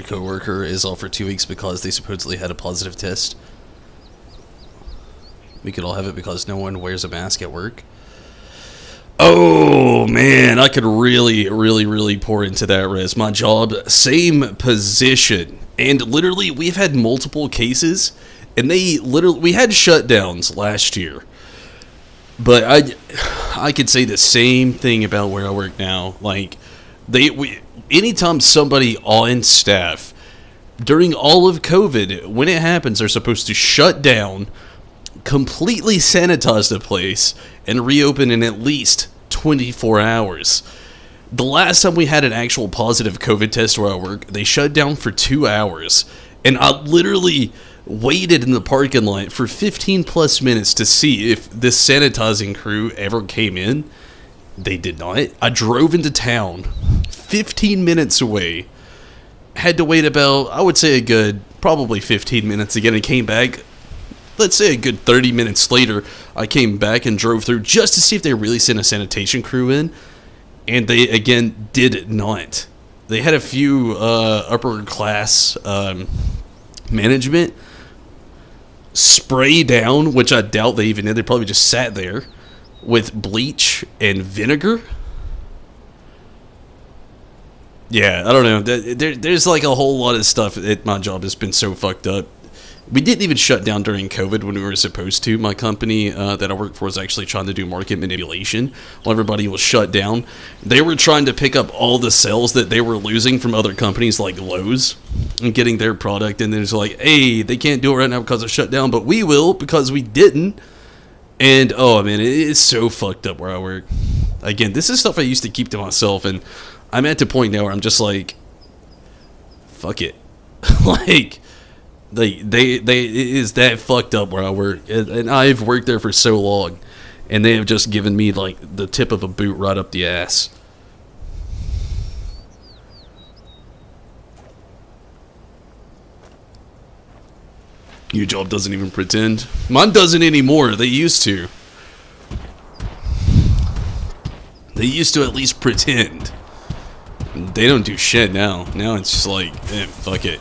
your coworker is off for 2 weeks because they supposedly had a positive test. We could all have it because no one wears a mask at work. Oh man, I could really pour into that, Riz. My job, same position, and literally we've had multiple cases, and we had shutdowns last year. But I could say the same thing about where I work now. Like, anytime somebody on staff during all of COVID, when it happens, they're supposed to shut down, completely sanitize the place, and reopen in at least 24 hours. The last time we had an actual positive COVID test where I work, they shut down for 2 hours, and I literally waited in the parking lot for 15 plus minutes to see if this sanitizing crew ever came in. They did not. I drove into town 15 minutes away, had to wait about, I would say, a good probably 15 minutes again, and came back. Let's say a good 30 minutes later, I came back and drove through just to see if they really sent a sanitation crew in, and they again did not. They had a few upper class management spray down, which I doubt they even did. They probably just sat there with bleach and vinegar. Yeah, I don't know. There's like a whole lot of stuff at my job that's been so fucked up. We didn't even shut down during COVID when we were supposed to. My company that I work for was actually trying to do market manipulation while everybody was shut down. They were trying to pick up all the sales that they were losing from other companies like Lowe's and getting their product. And then it's like, hey, they can't do it right now because it's shut down, but we will because we didn't. And, oh, man, it is so fucked up where I work. Again, this is stuff I used to keep to myself, and I'm at the point now where I'm just like, fuck it. Like, it is that fucked up where I work, and I've worked there for so long, and they have just given me like the tip of a boot right up the ass. Your job doesn't even pretend. Mine doesn't anymore. They used to. They used to at least pretend. They don't do shit now. Now it's just like, fuck it.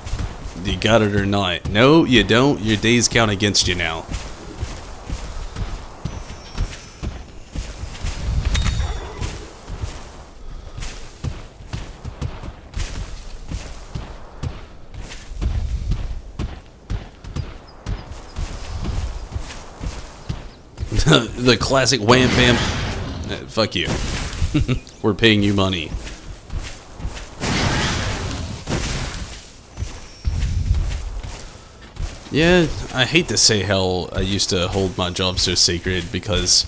You got it or not. No, you don't. Your days count against you now. The classic wham bam. Fuck you. We're paying you money. Yeah, I hate to say how I used to hold my job so sacred because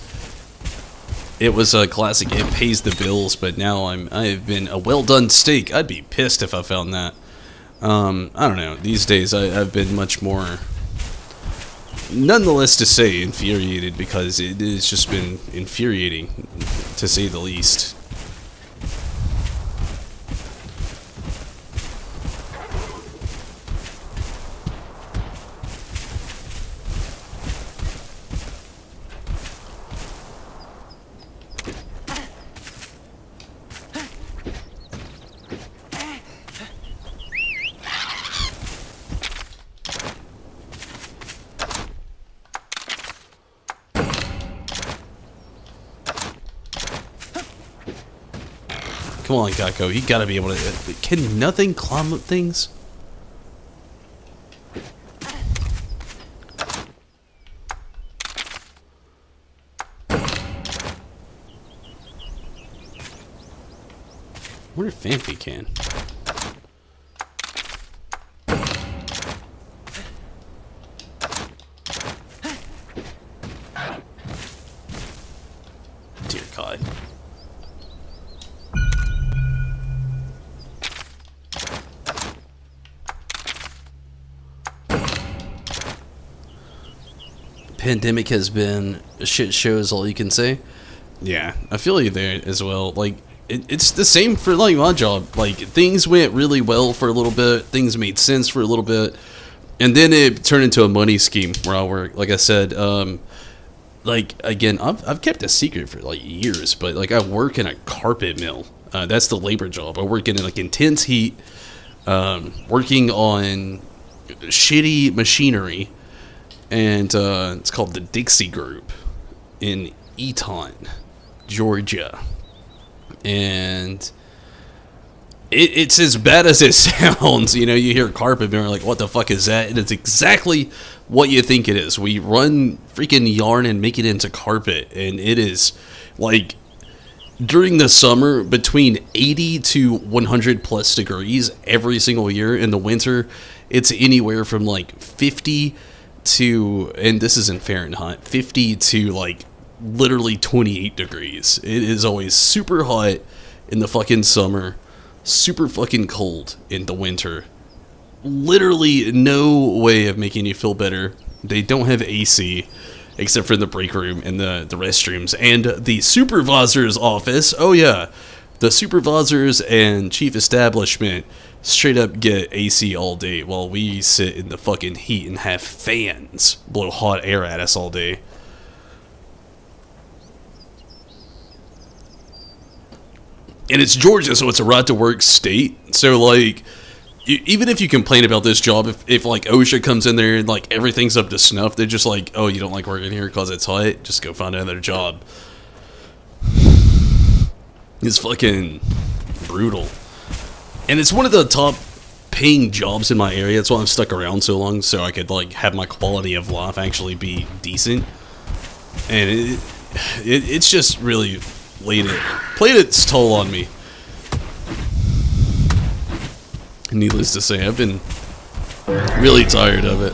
it was a classic, it pays the bills, but now I've been a well done steak. I'd be pissed if I found that. I don't know, these days I've been much more, nonetheless to say, infuriated because it has just been infuriating, to say the least. Come on, Gakko, you gotta be able to... Can nothing climb up things? I wonder if Vampy can. Dear God. Pandemic has been a shit show is all you can say. Yeah, I feel you there as well. Like, it's the same for like my job. Like, things went really well for a little bit, things made sense for a little bit, and then it turned into a money scheme where I work. Like I said, like, again, I've kept a secret for like years, but like I work in a carpet mill. That's the labor job. I work in like intense heat. working on shitty machinery, and it's called the Dixie Group in Eaton, Georgia. And it's as bad as it sounds. You know, you hear carpet and you're like, what the fuck is that? And it's exactly what you think it is. We run freaking yarn and make it into carpet, and it is like during the summer between 80 to 100 plus degrees every single year. In the winter, it's anywhere from like 50 to, and this is in Fahrenheit, 50 to like literally 28 degrees. It is always super hot in the fucking summer, super fucking cold in the winter. Literally no way of making you feel better. They don't have AC except for in the break room and the restrooms and the supervisor's office. Oh yeah, the supervisors and chief establishment straight up get AC all day while we sit in the fucking heat and have fans blow hot air at us all day. And it's Georgia, so it's a right to work state. So like, even if you complain about this job, if like OSHA comes in there and like everything's up to snuff, they're just like, oh, you don't like working here because it's hot? Just go find another job. It's fucking brutal. And it's one of the top paying jobs in my area. That's why I'm stuck around so long, so I could like have my quality of life actually be decent. And it's just really played its toll on me. Needless to say, I've been really tired of it.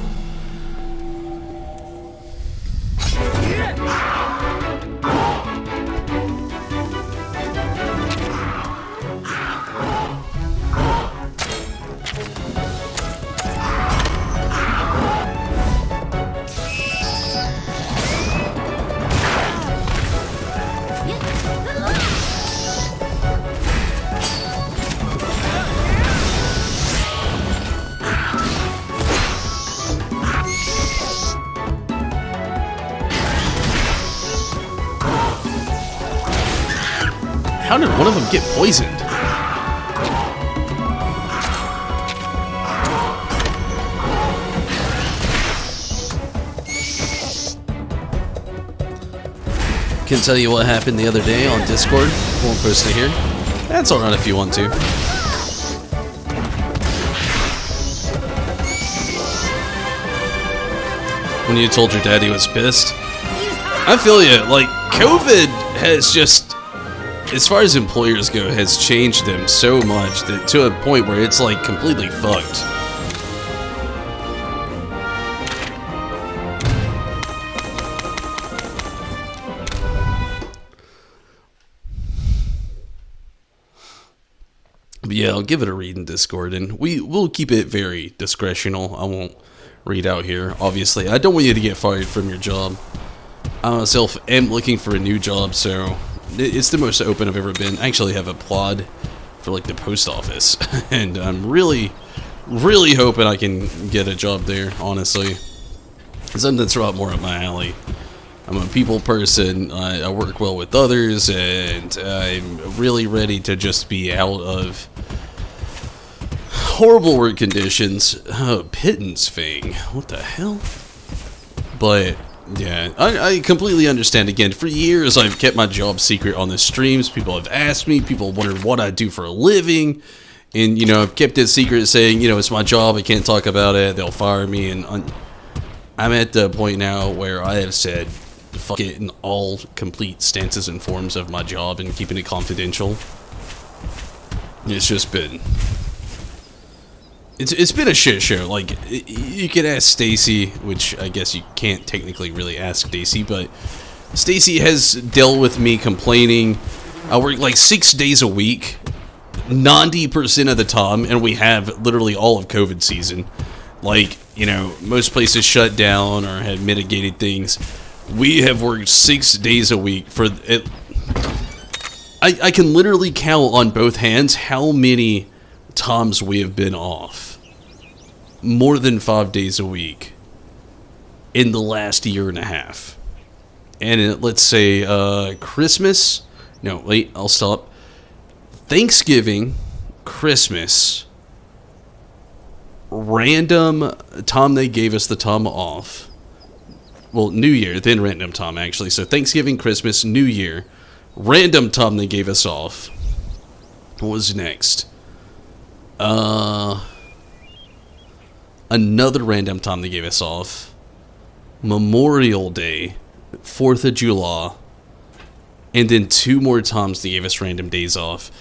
How did one of them get poisoned? Can tell you what happened the other day on Discord. Won't post it here. That's alright if you want to. When you told your dad he was pissed. I feel you. Like, COVID has just, as far as employers go, has changed them so much that to a point where it's like completely fucked. But yeah, I'll give it a read in Discord, and we'll keep it very discretional. I won't read out here, obviously. I don't want you to get fired from your job. I myself am looking for a new job, so it's the most open I've ever been. I actually have applied for like the post office, and I'm really hoping I can get a job there, honestly. Something that's right more up my alley. I'm a people person, I work well with others, and I'm really ready to just be out of horrible work conditions. Pittance Fang, what the hell? But yeah, I completely understand. Again, for years I've kept my job secret on the streams. People have asked me, people wondered what I do for a living, and you know, I've kept it secret, saying, you know, it's my job, I can't talk about it, they'll fire me. And I'm at the point now where I have said fuck it in all complete stances and forms of my job and keeping it confidential. It's just been, it's been a shit show. Like, you could ask Stacy, which I guess you can't technically really ask Stacy, but Stacy has dealt with me complaining. I work like 6 days a week, 90% of the time, and we have literally all of COVID season. Like, you know, most places shut down or have mitigated things. We have worked 6 days a week for it. I can literally count on both hands how many times we have been off. More than 5 days a week in the last year and a half. And let's say Christmas. No, wait, I'll stop. Thanksgiving, Christmas, random time they gave us the time off. Well, New Year, then random time, actually. So Thanksgiving, Christmas, New Year. Random time they gave us off. What was next? Another random time they gave us off. Memorial Day, 4th of July. And then 2 more times they gave us random days off.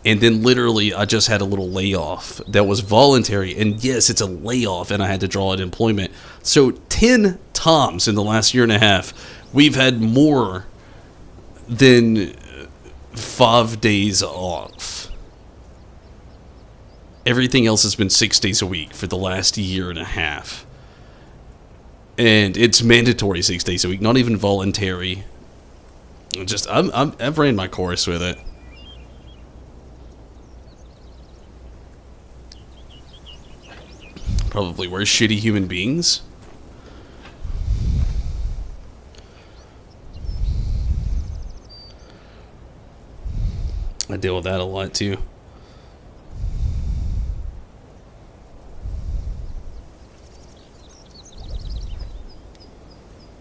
And then literally I just had a little layoff that was voluntary. And yes, it's a layoff and I had to draw an employment. So 10 times in the last year and a half, we've had more than 5 days off. Everything else has been 6 days a week for the last year and a half. And it's mandatory 6 days a week, not even voluntary. I've ran my course with it. Probably we're shitty human beings. I deal with that a lot too.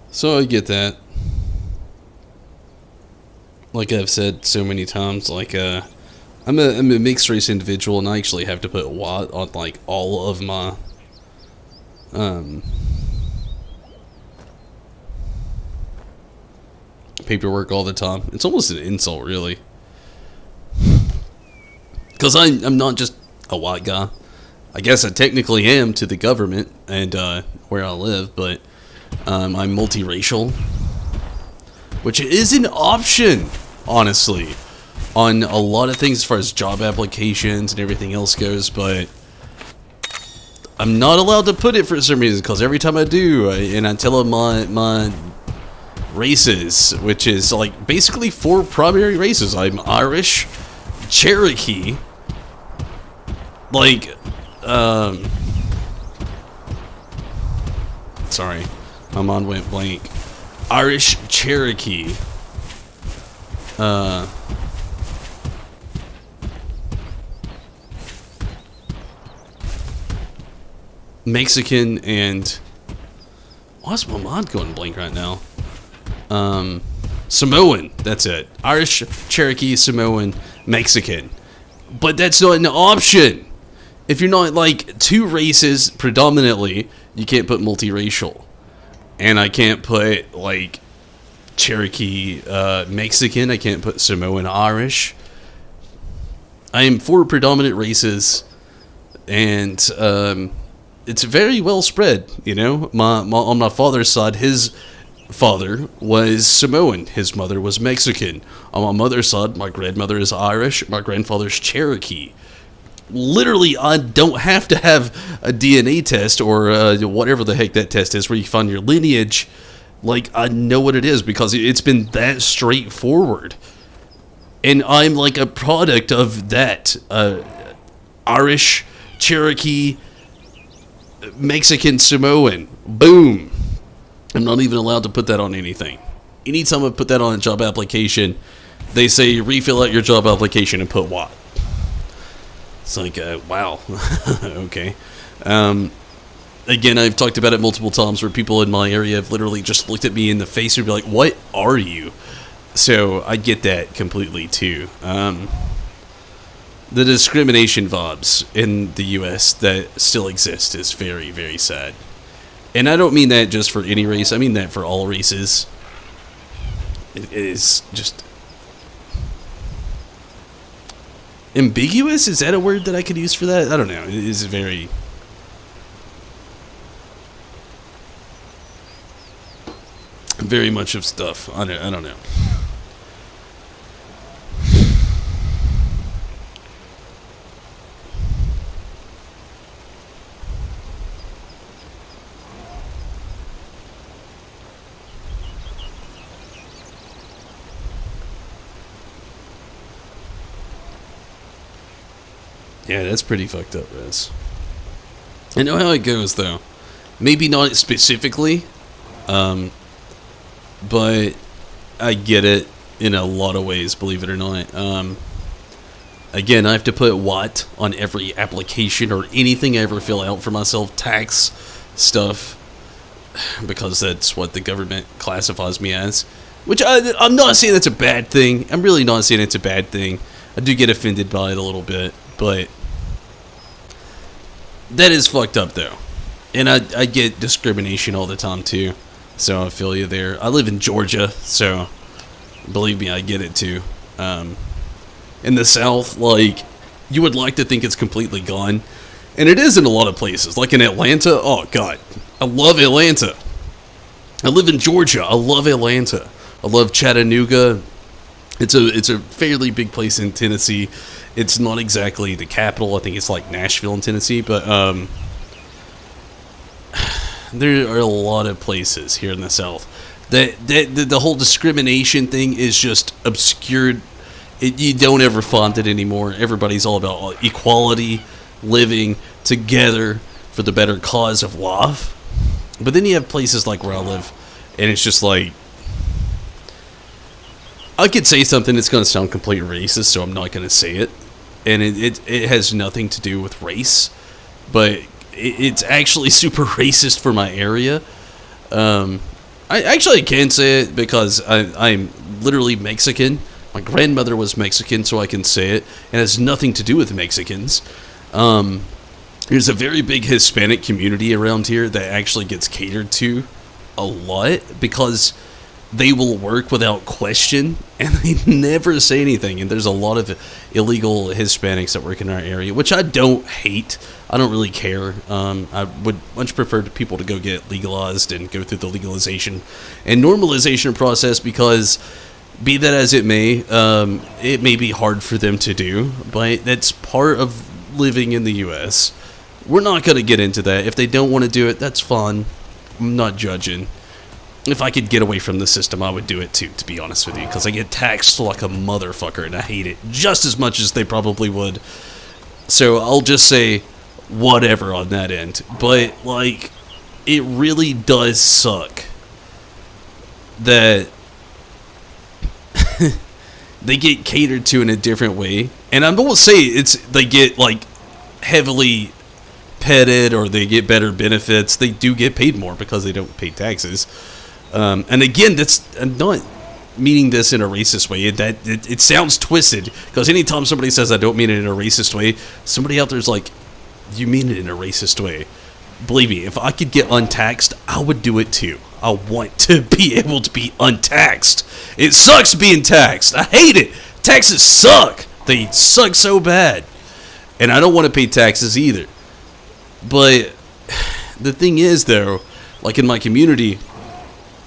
So I get that. Like I've said so many times, like I'm a mixed race individual, and I actually have to put white on like all of my paperwork all the time. It's almost an insult, really, because I'm not just a white guy. I guess I technically am to the government and where I live, but I'm multiracial, which is an option, honestly, on a lot of things as far as job applications and everything else goes, but I'm not allowed to put it for some reason, because every time I do, I tell them my races, which is like basically 4 primary races. I'm Irish, Cherokee, like, sorry, my mind went blank. Irish, Cherokee, Mexican, and why's my mind going blank right now? Samoan, that's it. Irish, Cherokee, Samoan, Mexican. But that's not an option. If you're not like 2 races predominantly, you can't put multiracial. And I can't put like Cherokee, Mexican. I can't put Samoan, Irish. I am 4 predominant races, and it's very well spread. You know, on my father's side, his father was Samoan, his mother was Mexican. On my mother's side, my grandmother is Irish, my grandfather's Cherokee. Literally, I don't have to have a DNA test or whatever the heck that test is where you find your lineage. Like, I know what it is because it's been that straightforward. And I'm like a product of that. Irish, Cherokee, Mexican, Samoan. Boom. I'm not even allowed to put that on anything. Anytime I put that on a job application, they say refill out your job application and put what? It's like, wow. Okay. Again, I've talked about it multiple times where people in my area have literally just looked at me in the face and be like, what are you? So I get that completely too. The discrimination vibes in the U.S. that still exist is very, very sad. And I don't mean that just for any race. I mean that for all races. It is just ambiguous. Is that a word that I could use for that? I don't know. It is very much of stuff. I don't know. Yeah, that's pretty fucked up, Rez. I know how it goes, though. Maybe not specifically, but I get it in a lot of ways, believe it or not. Again, I have to put what on every application or anything I ever fill out for myself, tax stuff, because that's what the government classifies me as. Which I'm not saying that's a bad thing. I'm really not saying it's a bad thing. I do get offended by it a little bit, but that is fucked up though. And I get discrimination all the time too, so I feel you there. I live in Georgia, so believe me, I get it too. In the South, like, you would like to think it's completely gone, and it is in a lot of places. Like in Atlanta, oh god, I love Atlanta. I live in Georgia, I love Atlanta. I love Chattanooga. It's a fairly big place in Tennessee. It's not exactly the capital. I think it's like Nashville in Tennessee, but there are a lot of places here in the South that the whole discrimination thing is just obscured. You don't ever find it anymore. Everybody's all about equality, living together for the better cause of life. But then you have places like where I live, and it's just like, I could say something that's going to sound completely racist, so I'm not going to say it. And it has nothing to do with race, but it's actually super racist for my area. I can say it because I'm literally Mexican. My grandmother was Mexican, so I can say it. It has nothing to do with Mexicans. There's a very big Hispanic community around here that actually gets catered to a lot because they will work without question, and they never say anything. And there's a lot of illegal Hispanics that work in our area, which I don't hate. I don't really care. I would much prefer people to go get legalized and go through the legalization and normalization process, because be that as it may be hard for them to do, but that's part of living in the U.S. We're not going to get into that. If they don't want to do it, that's fine. I'm not judging. If I could get away from the system, I would do it too, to be honest with you, because I get taxed like a motherfucker, and I hate it just as much as they probably would. So I'll just say whatever on that end. But, like, it really does suck that they get catered to in a different way. And I won't say they get, like, heavily petted or they get better benefits. They do get paid more because they don't pay taxes. And again, I'm not meaning this in a racist way. It sounds twisted, because anytime somebody says I don't mean it in a racist way, somebody out there's like, you mean it in a racist way. Believe me, if I could get untaxed, I would do it too. I want to be able to be untaxed. It sucks being taxed. I hate it. Taxes suck. They suck so bad. And I don't want to pay taxes either. But the thing is, though, like in my community,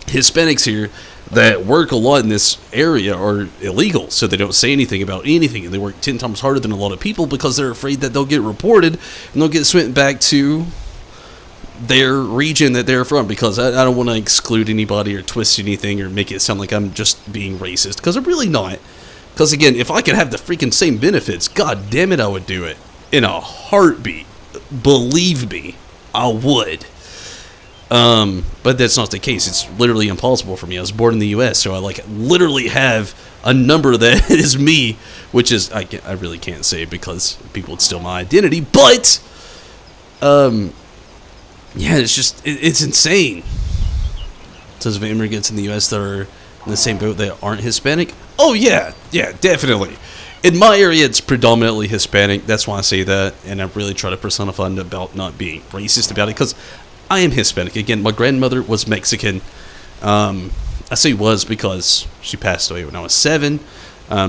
Hispanics here that work a lot in this area are illegal, so they don't say anything about anything, and they work 10 times harder than a lot of people because they're afraid that they'll get reported and they'll get sent back to their region that they're from, because I don't want to exclude anybody or twist anything or make it sound like I'm just being racist, because I'm really not. Because again, if I could have the freaking same benefits, god damn it, I would do it in a heartbeat. Believe me, I would. But that's not the case. It's literally impossible for me. I was born in the U.S., so I literally have a number that is me, which is I really can't say because people would steal my identity. But yeah, it's insane. Tons of immigrants in the U.S. that are in the same boat that aren't Hispanic. Oh yeah, definitely. In my area, it's predominantly Hispanic. That's why I say that, and I really try to personify it about not being racist about it, because I am Hispanic. Again, my grandmother was Mexican. I say was because she passed away when I was 7.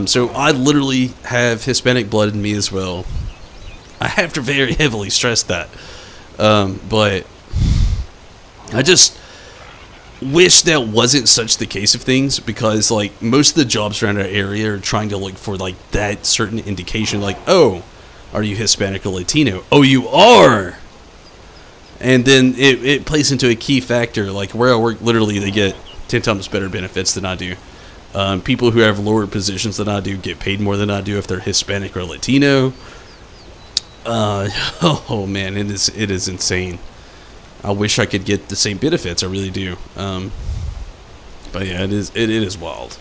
So I literally have Hispanic blood in me as well. I have to very heavily stress that. But I just wish that wasn't such the case of things, because like most of the jobs around our area are trying to look for like that certain indication, like, oh, are you Hispanic or Latino? Oh, you are. And then it plays into a key factor. Like where I work, literally they get 10 times better benefits than I do. People who have lower positions than I do get paid more than I do if they're Hispanic or Latino. Oh man, it is insane. I wish I could get the same benefits. I really do. But yeah, it is wild.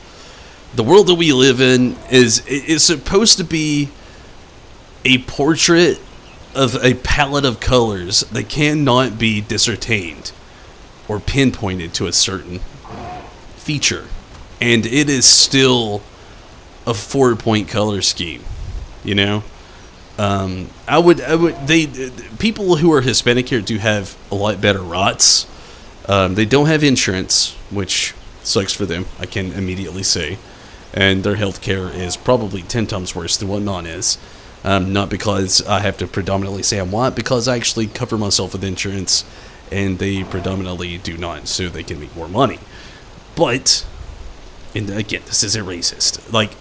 The world that we live in is supposed to be a portrait of a palette of colors that cannot be discertained or pinpointed to a certain feature, and it is still a 4-point color scheme, you know. People who are Hispanic here do have a lot better rots. They don't have insurance, which sucks for them, I can immediately say, and their health care is probably 10 times worse than what non is. Not because I have to predominantly say I'm white, because I actually cover myself with insurance, and they predominantly do not, so they can make more money. But, and again, this isn't racist. Like,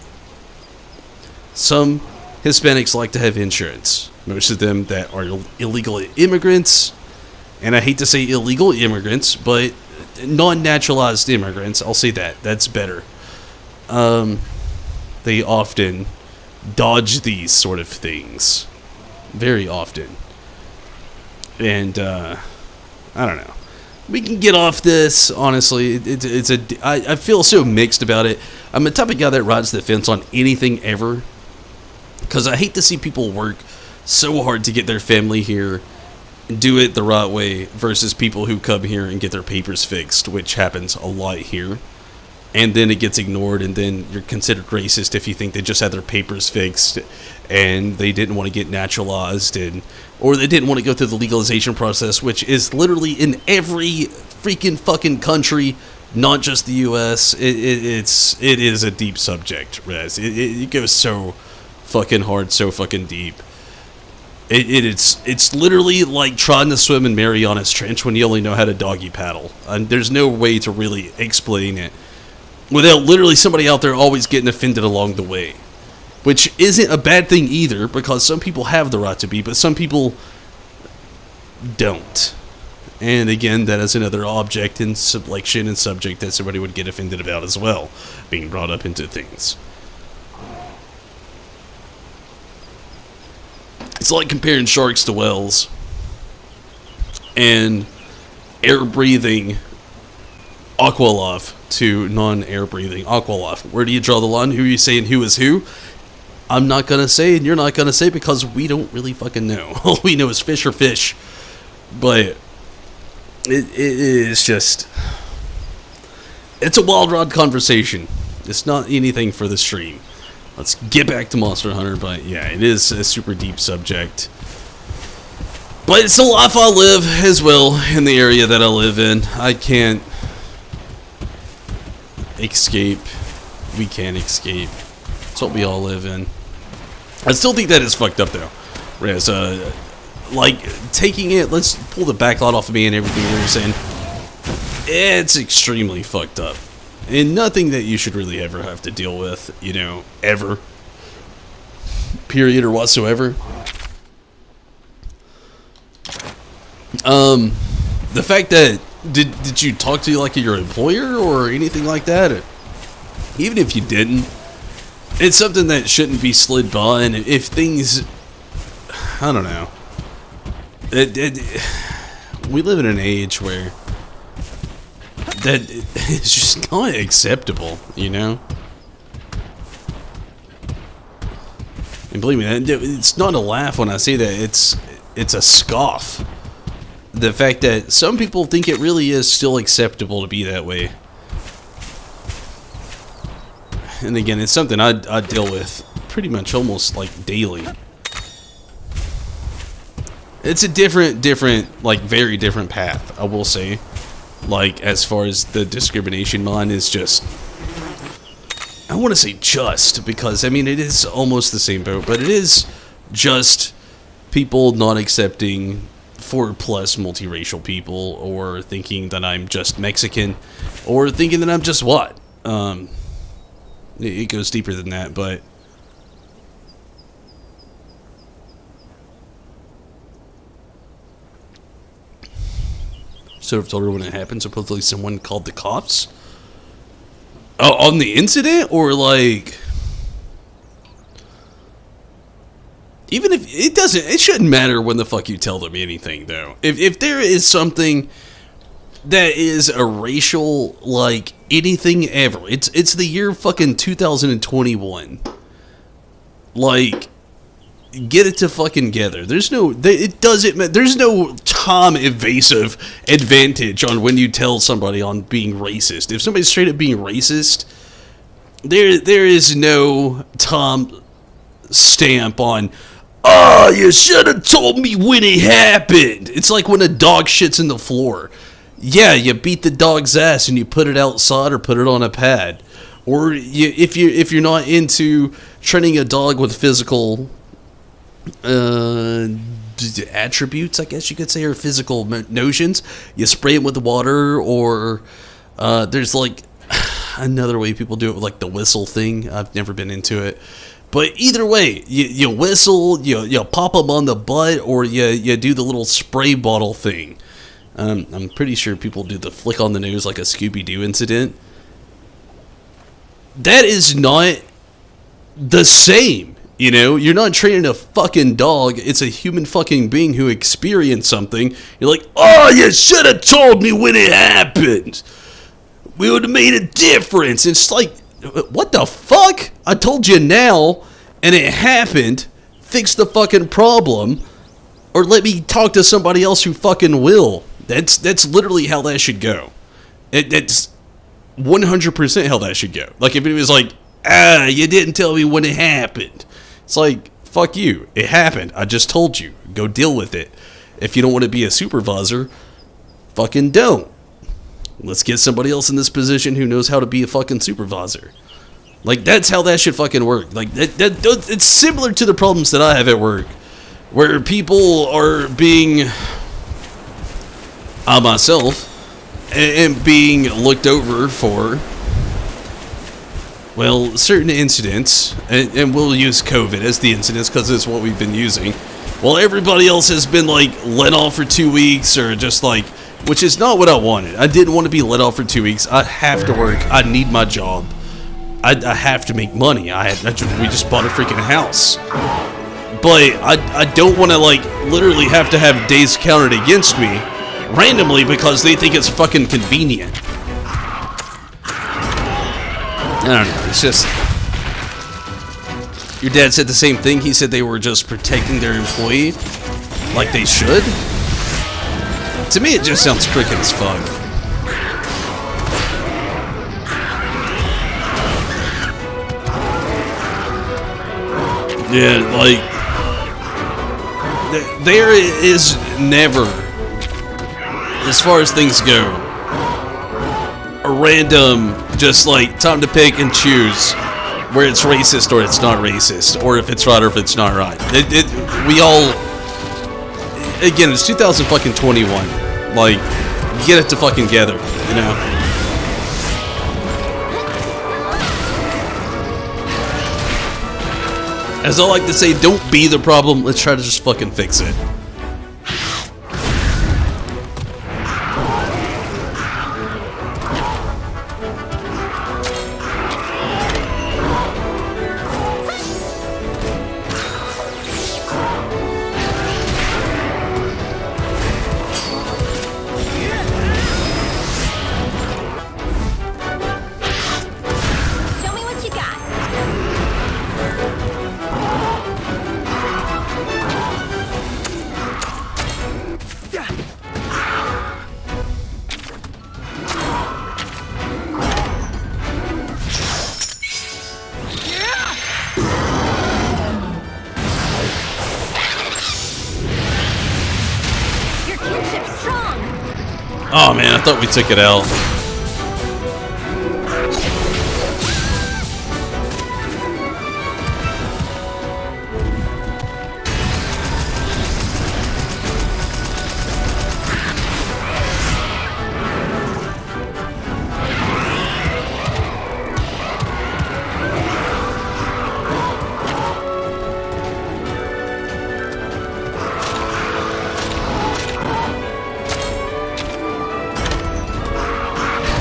some Hispanics like to have insurance. Most of them that are illegal immigrants, and I hate to say illegal immigrants, but non-naturalized immigrants, I'll say that. That's better. They often dodge these sort of things. Very often. And, I don't know. We can get off this, honestly. I feel so mixed about it. I'm the type of guy that rides the fence on anything ever, because I hate to see people work so hard to get their family here and do it the right way versus people who come here and get their papers fixed, which happens a lot here. And then it gets ignored, and then you're considered racist if you think they just had their papers fixed and they didn't want to get naturalized, or they didn't want to go through the legalization process, which is literally in every freaking fucking country, not just the U.S. It is a deep subject, Rez. It goes so fucking hard, so fucking deep. It's literally like trying to swim in Marianas Trench when you only know how to doggy paddle. And there's no way to really explain it without literally somebody out there always getting offended along the way. Which isn't a bad thing either, because some people have the right to be, but some people don't. And again, that is another object and selection and subject that somebody would get offended about as well, being brought up into things. It's like comparing sharks to whales and air-breathing Aqualof to non-air-breathing Aqualof. Where do you draw the line? Who are you saying who is who? I'm not going to say, and you're not going to say, because we don't really fucking know. All we know is fish are fish. But it is just... it's a wild rod conversation. It's not anything for the stream. Let's get back to Monster Hunter, but yeah, it is a super deep subject. But it's the life I live as well in the area that I live in. I can't escape. We can't escape. It's what we all live in. I still think that is fucked up though. Whereas, like, taking it, let's pull the backlot off of me and everything you're saying. It's extremely fucked up. And nothing that you should really ever have to deal with, you know, ever. Period or whatsoever. The fact that, did you talk to, like, your employer or anything like that? Or, even if you didn't, it's something that shouldn't be slid by, and if things, I don't know. We live in an age where that is just not acceptable, you know? And believe me, it's not a laugh when I say that, it's a scoff. The fact that some people think it really is still acceptable to be that way. And again, it's something I deal with pretty much almost like daily. It's a different, like very different path, I will say. Like, as far as the discrimination, mine is just, I want to say just, because, I mean, it is almost the same boat, but it is just people not accepting 4+ multiracial people, or thinking that I'm just Mexican, or thinking that I'm just what? It goes deeper than that, but so I've told her when it happened, supposedly someone called the cops? Oh, on the incident? Or like, even if it doesn't, it shouldn't matter when the fuck you tell them anything, though. If there is something that is a racial, like, anything ever, it's the year fucking 2021. Like, get it to fucking together. There's no, it doesn't, there's no Tom evasive advantage on when you tell somebody on being racist. If somebody's straight up being racist, there is no Tom stamp on, oh, you should have told me when it happened. It's like when a dog shits in the floor. Yeah, you beat the dog's ass and you put it outside or put it on a pad. Or if you're not into training a dog with physical attributes, I guess you could say, or physical notions, you spray it with water, or there's like another way people do it with like the whistle thing. I've never been into it, but either way, you whistle, you pop them on the butt, or you do the little spray bottle thing. I'm pretty sure people do the flick on the nose like a Scooby-Doo incident. That is not the same, you know? You're not training a fucking dog. It's a human fucking being who experienced something. You're like, oh, you should have told me when it happened. We would have made a difference. It's like, what the fuck? I told you now, and it happened. Fix the fucking problem, or let me talk to somebody else who fucking will. That's literally how that should go. It's 100% how that should go. Like, if it was like, you didn't tell me when it happened. It's like, fuck you. It happened. I just told you. Go deal with it. If you don't want to be a supervisor, fucking don't. Let's get somebody else in this position who knows how to be a fucking supervisor. Like, that's how that should fucking work. Like, it's similar to the problems that I have at work, where people are being, myself, and being looked over for, well, certain incidents, and we'll use COVID as the incidents because it's what we've been using, while everybody else has been, like, let off for 2 weeks, or just, like, which is not what I wanted. I didn't want to be let off for 2 weeks. I have to work. I need my job. I have to make money. We just bought a freaking house. But I don't want to, like, literally have to have days counted against me randomly because they think it's fucking convenient. I don't know, it's just, your dad said the same thing. He said they were just protecting their employee like they should. To me, it just sounds crooked as fuck. Yeah, like, there is never, as far as things go, a random, just like, time to pick and choose where it's racist or it's not racist, or if it's right or if it's not right. We all, again, it's 2021. Like, get it to fucking together, you know? As I like to say, don't be the problem, let's try to just fucking fix it. Show me what you got. Your kinship's strong. Oh man, I thought we took it out.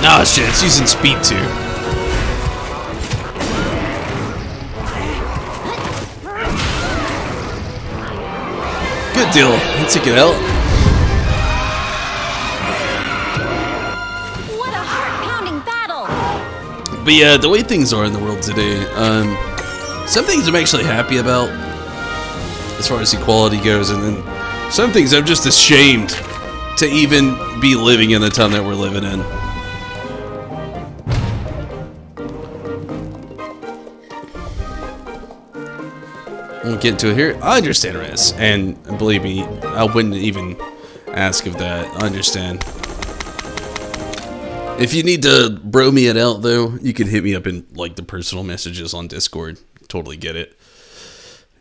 Oh shit, it's using speed too. Good deal. Let's take it out. What a heart-pounding battle! But yeah, the way things are in the world today, some things I'm actually happy about. as far as equality goes, and then some things I'm just ashamed to even be living in the town that we're living in. We'll get into it here. I understand, Riz, and believe me, I wouldn't even ask of that. I understand. If you need to bro me it out, though, you can hit me up in, like, the personal messages on Discord. Totally get it.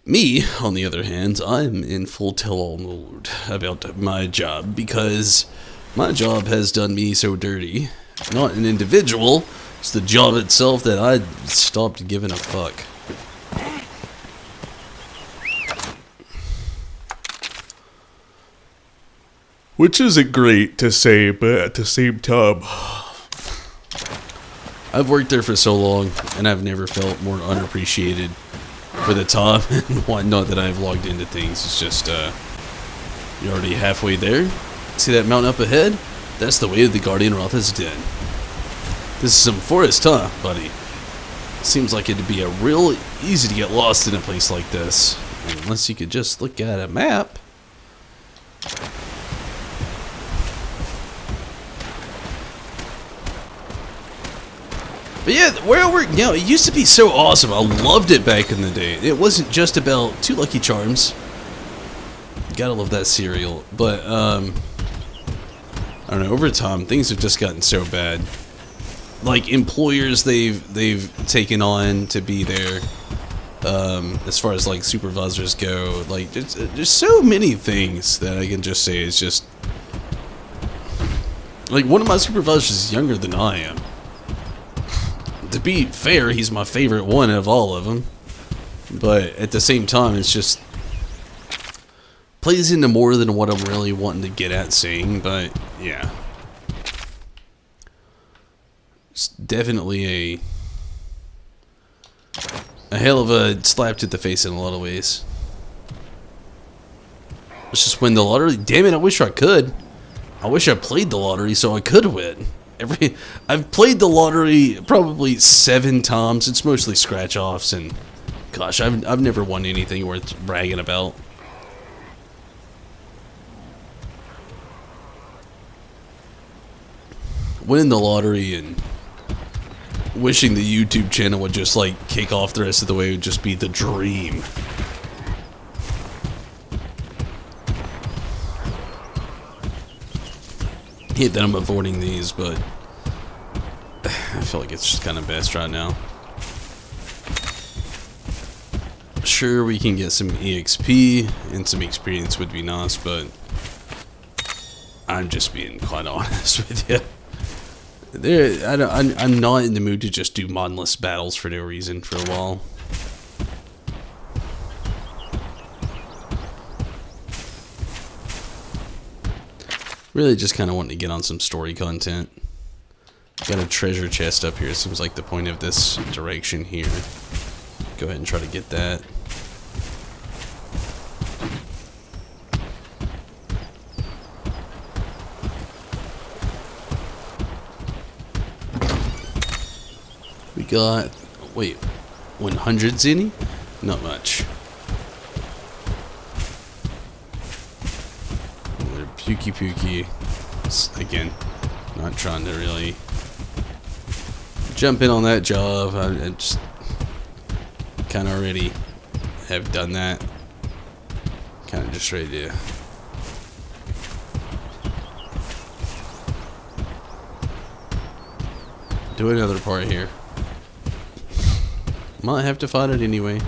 Me, on the other hand, I'm in full tell-all mode about my job, because my job has done me so dirty. Not an individual, it's the job itself that I stopped giving a fuck. Which isn't great to say, but at the same time, I've worked there for so long, and I've never felt more unappreciated for the time and whatnot that I've logged into things. It's just, you're already halfway there. See that mountain up ahead? That's the way of the Guardian Ratha's Den. This is some forest, huh, buddy? Seems like it'd be a real easy to get lost in a place like this. Unless you could just look at a map. But yeah, where I work now, it used to be so awesome. I loved it back in the day. It wasn't just about 2 Lucky Charms. Gotta love that cereal. But, I don't know, over time, things have just gotten so bad. Like, employers they've taken on to be there. As far as, like, supervisors go. Like, there's so many things that I can just say is just... Like, one of my supervisors is younger than I am. To be fair, he's my favorite one of all of them. But at the same time, it's just... plays into more than what I'm really wanting to get at saying, but yeah. It's definitely a hell of a slap to the face in a lot of ways. Let's just win the lottery. Damn it, I wish I could. I wish I played the lottery so I could win. I've played the lottery probably 7 times. It's mostly scratch-offs, and gosh, I've never won anything worth bragging about. Winning the lottery and wishing the YouTube channel would just like kick off the rest of the way would just be the dream. Hate that I'm avoiding these, but I feel like it's just kind of best right now. Sure, we can get some EXP and some experience would be nice, but I'm just being quite honest with you. I'm not in the mood to just do mindless battles for no reason for a while. Really just kind of wanting to get on some story content. Got a treasure chest up here. Seems like the point of this direction here. Go ahead and try to get that. We got, wait, 100 Zenny? Not much. Pukey. Again, not trying to really jump in on that job. I just kind of already have done that. Kind of just ready to do another part here. Might have to fight it anyway.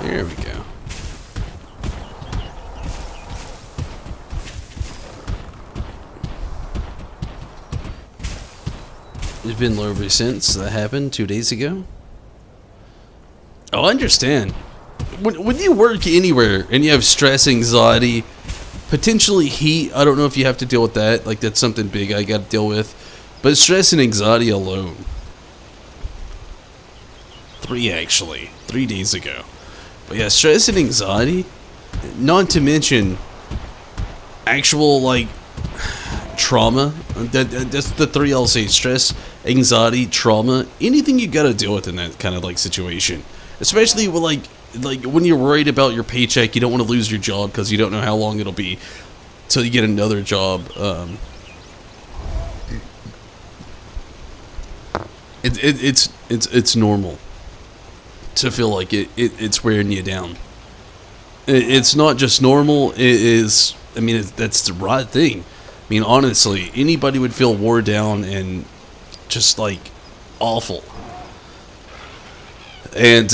There we go. It's been low ever since that happened 2 days ago. Oh, I understand. When you work anywhere and you have stress, anxiety, potentially heat, I don't know if you have to deal with that. Like, that's something big I got to deal with. But stress and anxiety alone. 3 days ago. But yeah, stress and anxiety, not to mention actual like trauma. That's the three I'll say: stress, anxiety, trauma, anything you gotta deal with in that kind of like situation. Especially with like when you're worried about your paycheck, you don't want to lose your job because you don't know how long it'll be till you get another job. It's normal to feel like it's wearing you down. It's not just normal. It is. I mean, that's the right thing. I mean, honestly, anybody would feel wore down and just like awful. And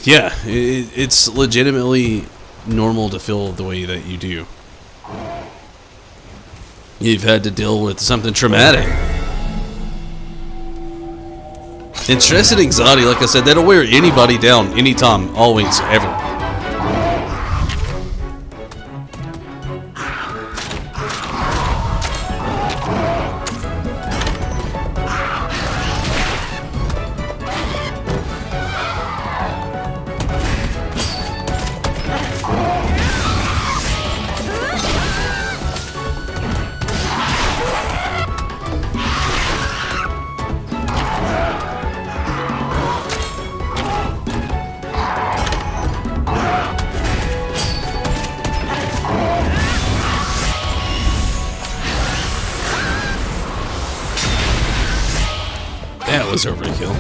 yeah, it's legitimately normal to feel the way that you do. You've had to deal with something traumatic. And stress and anxiety, like I said, that'll wear anybody down anytime, always, ever. That was overkill.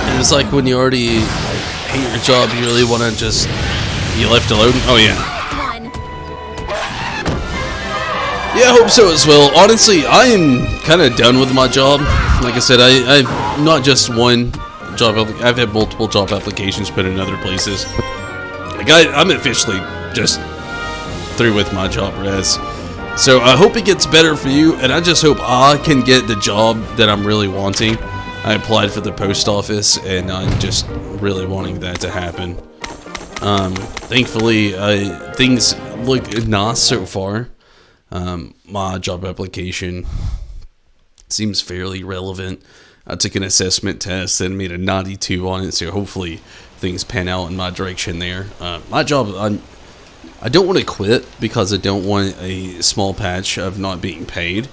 And it's like when you already hate your job, you really want to just be left alone. Oh yeah. One. Yeah, I hope so as well. Honestly, I am kind of done with my job. Like I said, I've not just one job. I've had multiple job applications put in other places. Like I'm officially just through with my job, Res. So I hope it gets better for you, and I just hope I can get the job that I'm really wanting. I applied for the post office, and I'm just really wanting that to happen. Thankfully, things look nice so far. My job application seems fairly relevant. I took an assessment test and made a 92 on it, so hopefully things pan out in my direction there. My job, I don't want to quit because I don't want a small patch of not being paid.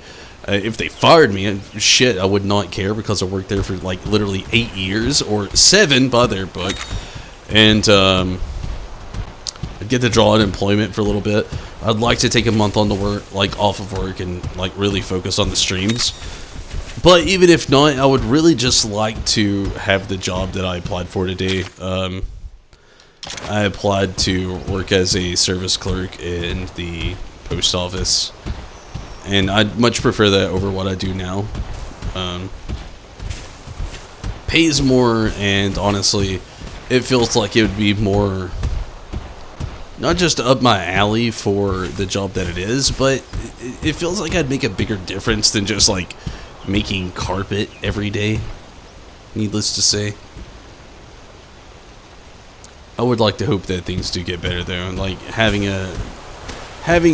If they fired me, shit, I would not care because I worked there for like literally 8 years, or 7 by their book. And I'd get to draw unemployment for a little bit. I'd like to take a month on the work, like off of work, and like really focus on the streams. But even if not, I would really just like to have the job that I applied for today. I applied to work as a service clerk in the post office, and I'd much prefer that over what I do now. Pays more, and honestly, it feels like it would be more, not just up my alley for the job that it is, but it feels like I'd make a bigger difference than just like making carpet every day, needless to say. I would like to hope that things do get better though, and like having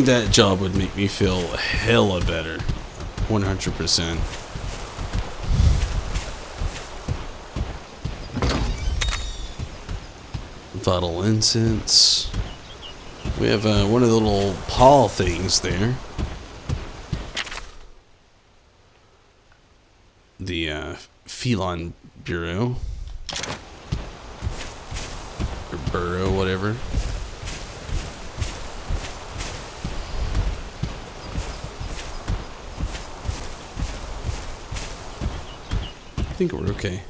that job would make me feel hella better, 100%. Vital incense. We have one of the little paw things there. The Feline Bureau. Or burrow, whatever. I think we're okay.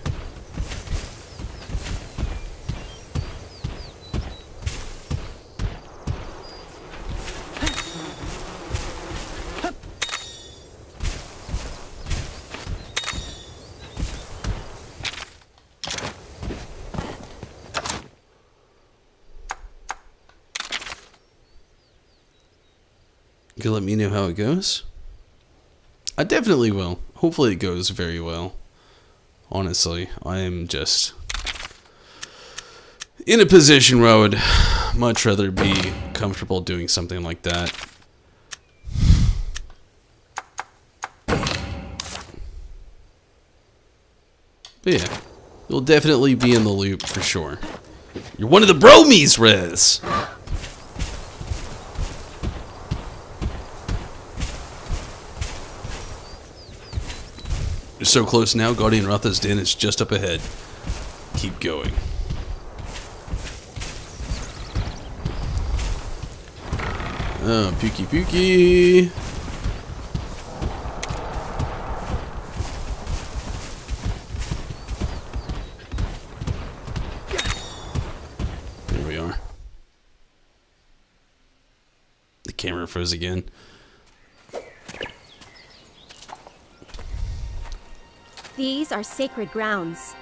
You can let me know how it goes. I definitely will. Hopefully it goes very well. Honestly, I am just in a position where I would much rather be comfortable doing something like that. But yeah, you'll definitely be in the loop for sure. You're one of the bromies, Rez! You're so close now, Guardian Ratha's den is just up ahead. Keep going. Oh, Pookie Pookie! There we are. The camera froze again. These are sacred grounds.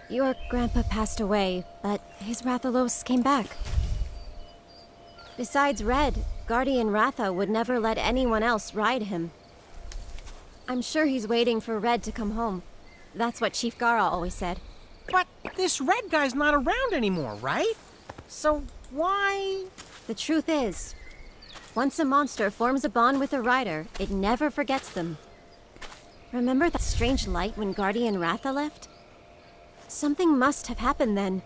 Your grandpa passed away, but his Rathalos came back. Besides Red, Guardian Ratha would never let anyone else ride him. I'm sure he's waiting for Red to come home. That's what Chief Gara always said. But this red guy's not around anymore, right? So why... The truth is, once a monster forms a bond with a rider, it never forgets them. Remember that strange light when Guardian Ratha left? Something must have happened then.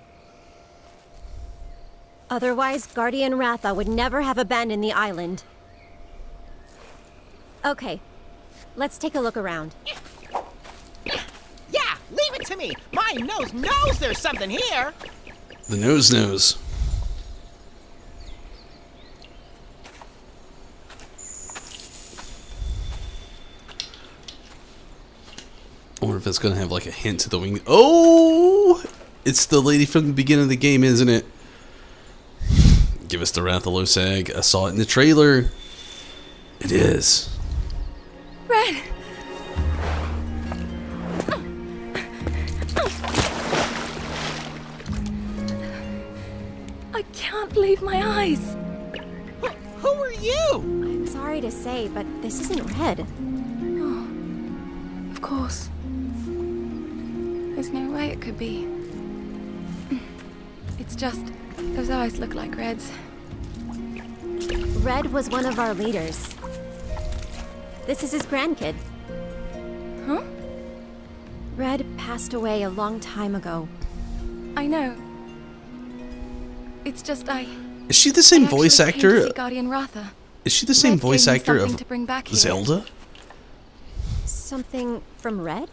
Otherwise, Guardian Ratha would never have abandoned the island. Okay, let's take a look around. Yeah, leave it to me! My nose knows there's something here! The nose knows. I wonder if it's gonna have like a hint to the wing. Oh! It's the lady from the beginning of the game, isn't it? Give us the Rathalos egg. I saw it in the trailer. It is. Red! I can't believe my eyes. Who are you? I'm sorry to say, but this isn't Red. Of course. There's no way it could be. It's just, those eyes look like Red's. Red was one of our leaders. This is his grandkid. Huh? Red passed away a long time ago. I know. It's just Is she the same I voice actually came to actor? see Guardian Ratha. Is she the same Red voice gave me actor something of to bring back here. Zelda? Something from Red?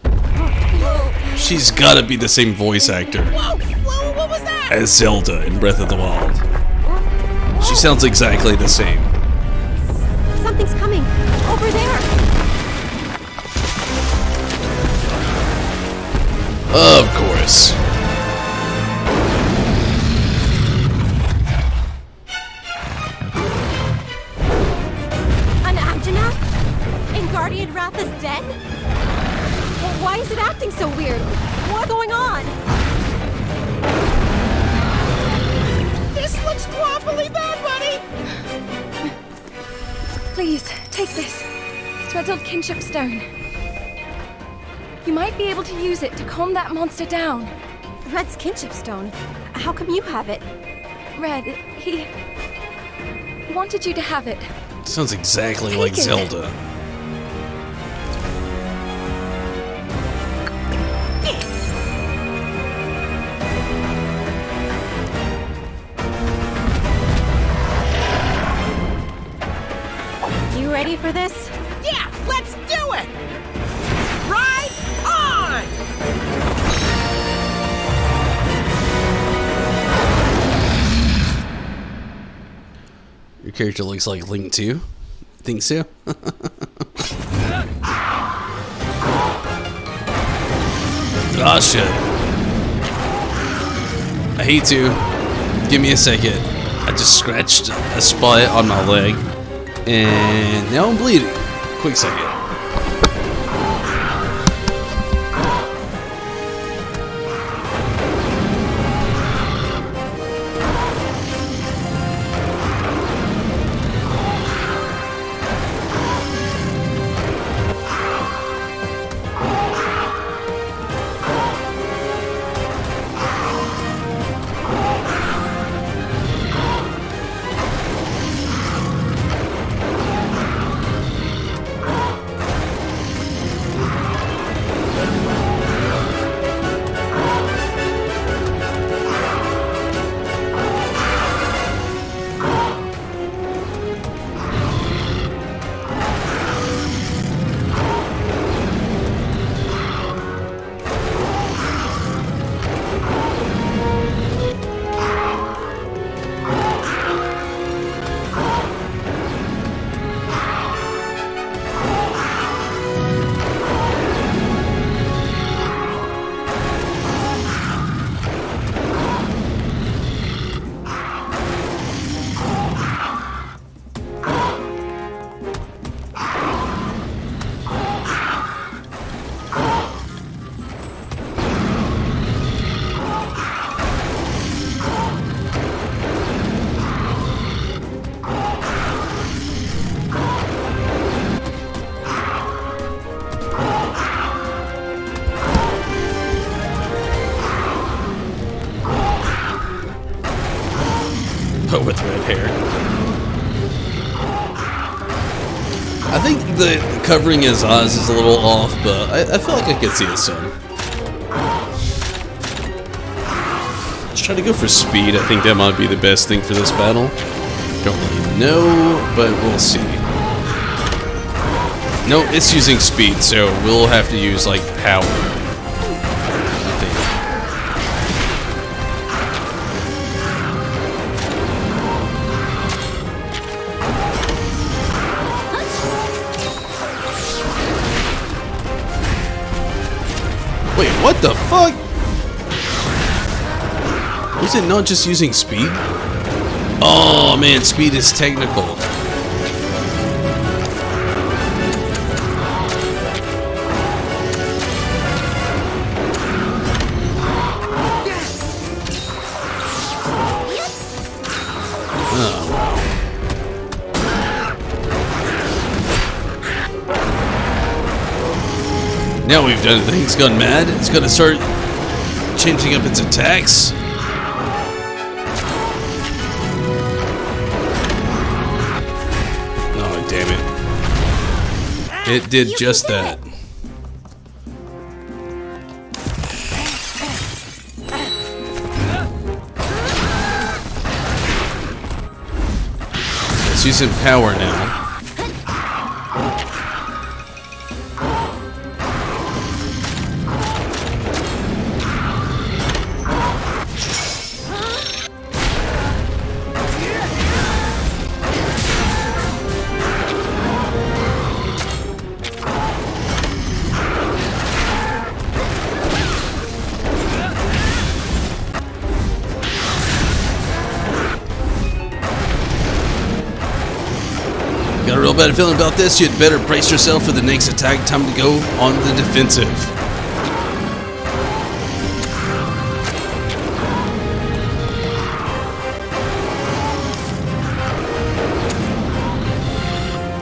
She's gotta be the same voice actor Whoa! What was that? as Zelda in Breath of the Wild. She sounds exactly the same. Something's coming! Over there! Of course. An Anjanath? In Guardian Ratha's den? Why is it acting so weird? What's going on? This looks awfully bad, buddy! Please, take this. It's Red's old kinship stone. You might be able to use it to calm that monster down. Red's kinship stone. How come you have it? Red, he wanted you to have it. Sounds exactly Take like it. Zelda. You ready for this? Yeah, let's do it! Ride on! Your character looks like Link too. Think so? Ah, shit. I hate to. Give me a second. I just scratched a spot on my leg. And now I'm bleeding. Quick second. with red hair. I think the covering his eyes is a little off, but I feel like I could see it some. Let's try to go for speed. I think that might be the best thing for this battle. Don't really know, but we'll see. No, it's using speed, so we'll have to use, like, power. I think. Wait, what the fuck? Was it not just using speed? Oh man, speed is technical. Now we've done it. The thing's gone mad. It's gonna start changing up its attacks. Oh, damn it. It did just that. Let's use some power now. Got a real bad feeling about this. You'd better brace yourself for the next attack. Time to go on the defensive.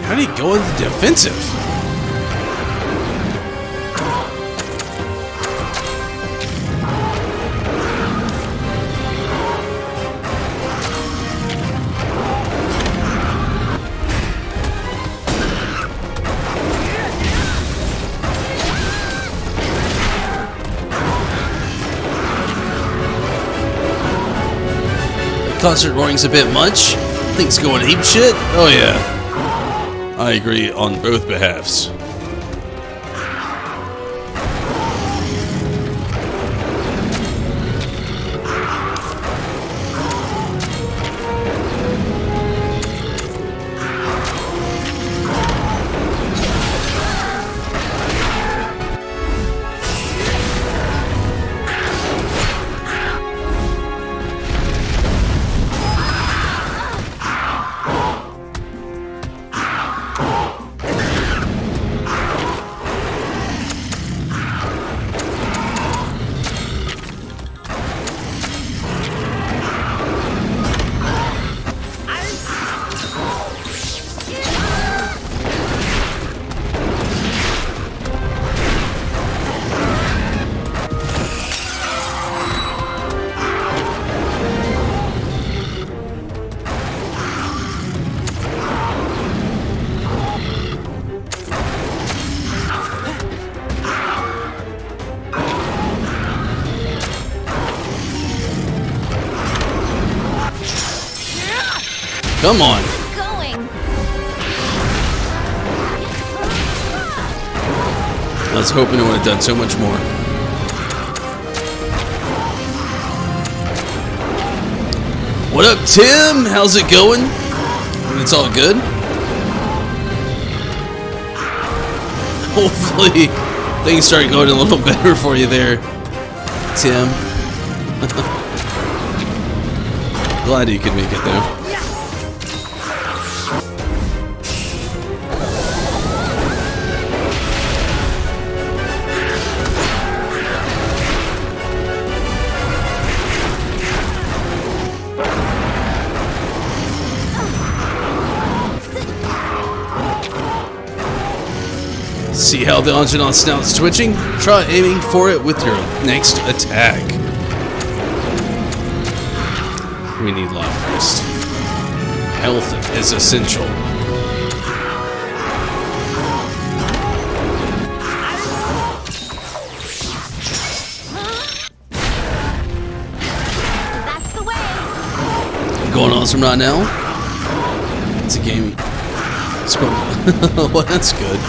How did he go on the defensive? Concert roaring's a bit much. Things going ape shit. Oh yeah, I agree on both behalves. Come on. Going. I was hoping it would have done so much more. What up, Tim? How's it going? It's all good. Hopefully things start going a little better for you there, Tim. Glad you could make it though. See how the Anjanath snout's twitching? Try aiming for it with your next attack. We need Life Crest. health is essential. That's the way. Going awesome right now. It's a game. It's going. Well, that's good.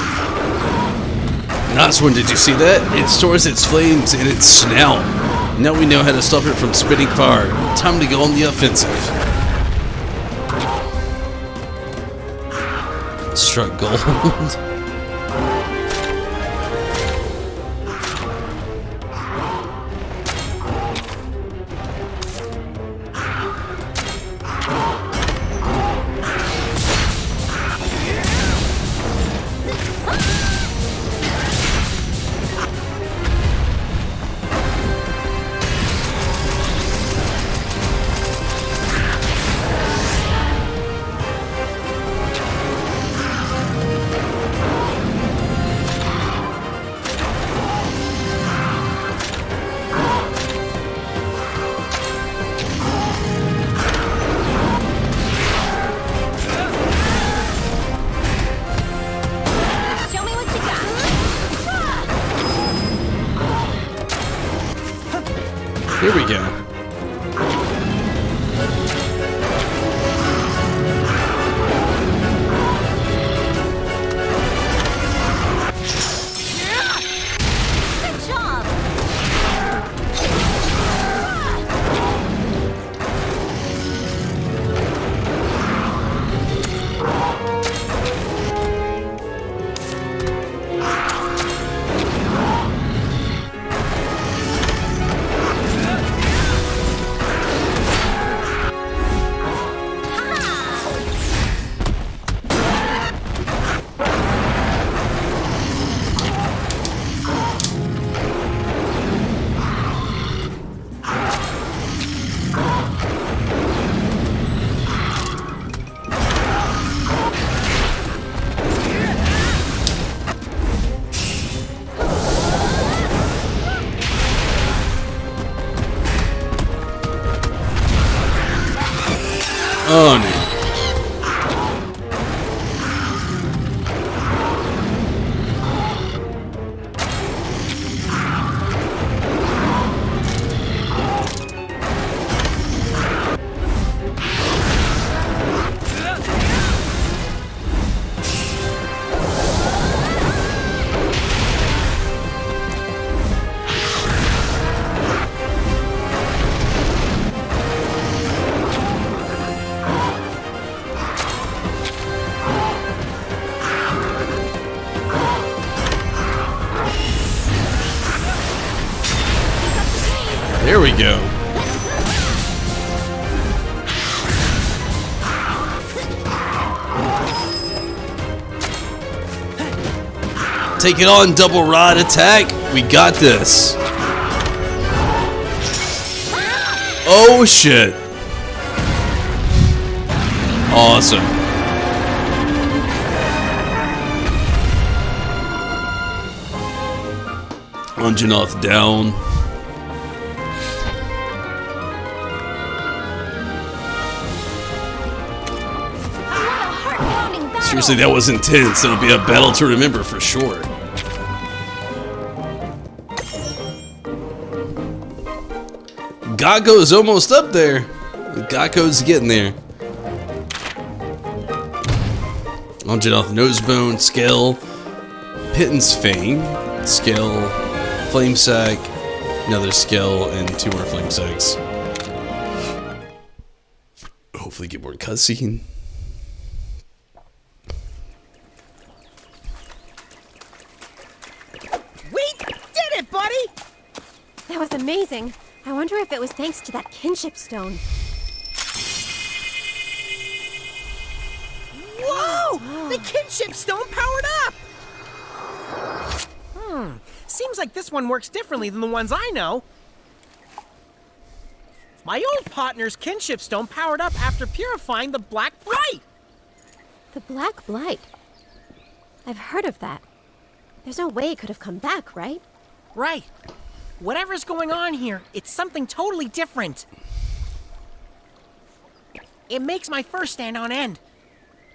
Nice one. Did you see that? It stores its flames in its snout. Now we know how to stop it from spitting fire. Time to go on the offensive. Struck gold. Show me what you got. Here we go. Good job. Oh no. There we go. Take it on, double rod attack. We got this. Oh shit. Awesome. Anjanath down. Heart-pounding battle. Seriously, that was intense. It'll be a battle to remember for sure. Gakko's almost up there. Gakko's getting there. Anjanath Nosebone, Scale, Pitten's Fang, Scale, Flame Sack, another Scale, and 2 more Flame Sacks. Hopefully get more cutscene. We did it, buddy! That was amazing. I wonder if it was thanks to that kinship stone. Whoa! The kinship stone powered up! Seems like this one works differently than the ones I know. My old partner's kinship stone powered up after purifying the Black Blight. The Black Blight. I've heard of that. There's no way it could have come back, right? Right. Whatever's going on here, it's something totally different. It makes my fur stand on end.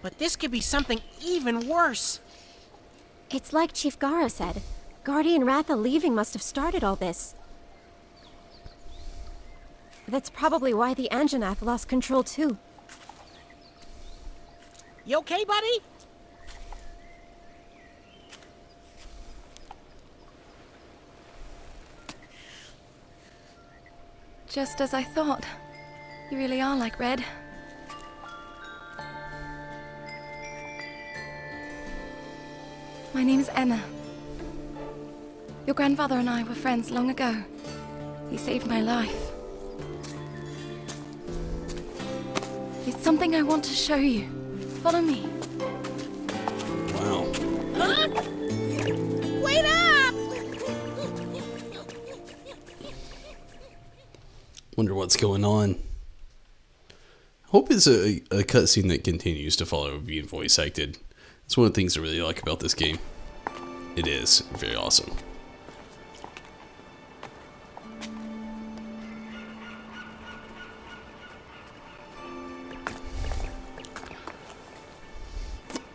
But this could be something even worse. It's like Chief Gara said. Guardian Ratha leaving must have started all this. That's probably why the Anjanath lost control too. You okay, buddy? Just as I thought. You really are like Red. My name's Emma. Your grandfather and I were friends long ago. He saved my life. It's something I want to show you. Follow me. Wow. Huh? Wait up! Wonder what's going on. Hope it's a cutscene that continues to follow being voice acted. It's one of the things I really like about this game. It is very awesome.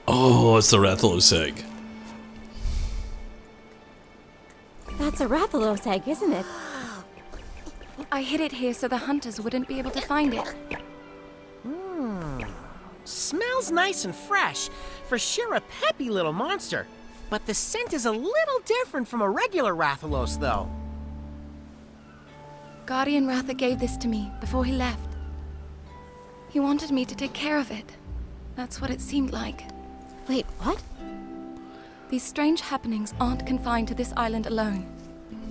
Oh, it's the Rathalos egg. That's a Rathalos egg, isn't it? I hid it here so the hunters wouldn't be able to find it. Smells nice and fresh. For sure a peppy little monster. But the scent is a little different from a regular Rathalos, though. Guardian Ratha gave this to me before he left. He wanted me to take care of it. That's what it seemed like. Wait, what? These strange happenings aren't confined to this island alone.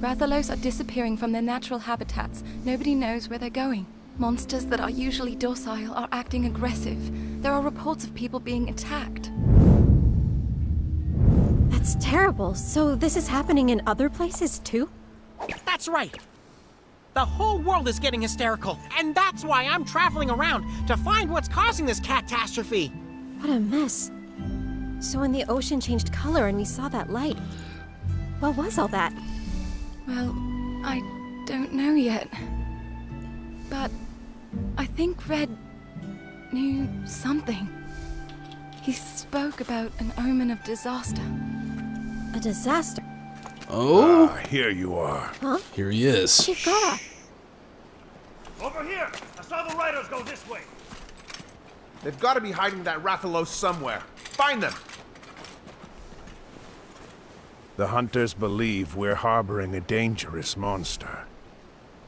Rathalos are disappearing from their natural habitats. Nobody knows where they're going. Monsters that are usually docile are acting aggressive. There are reports of people being attacked. That's terrible. So this is happening in other places too? That's right. The whole world is getting hysterical, and that's why I'm traveling around to find what's causing this catastrophe. What a mess. So when the ocean changed color and we saw that light, what was all that? Well, I don't know yet. But I think Red knew something. He spoke about an omen of disaster. A disaster? Oh, Here you are. here he is. Chief Gara! Over here! I saw the riders go this way. They've got to be hiding that Rathalos somewhere. Find them! The hunters believe we're harboring a dangerous monster.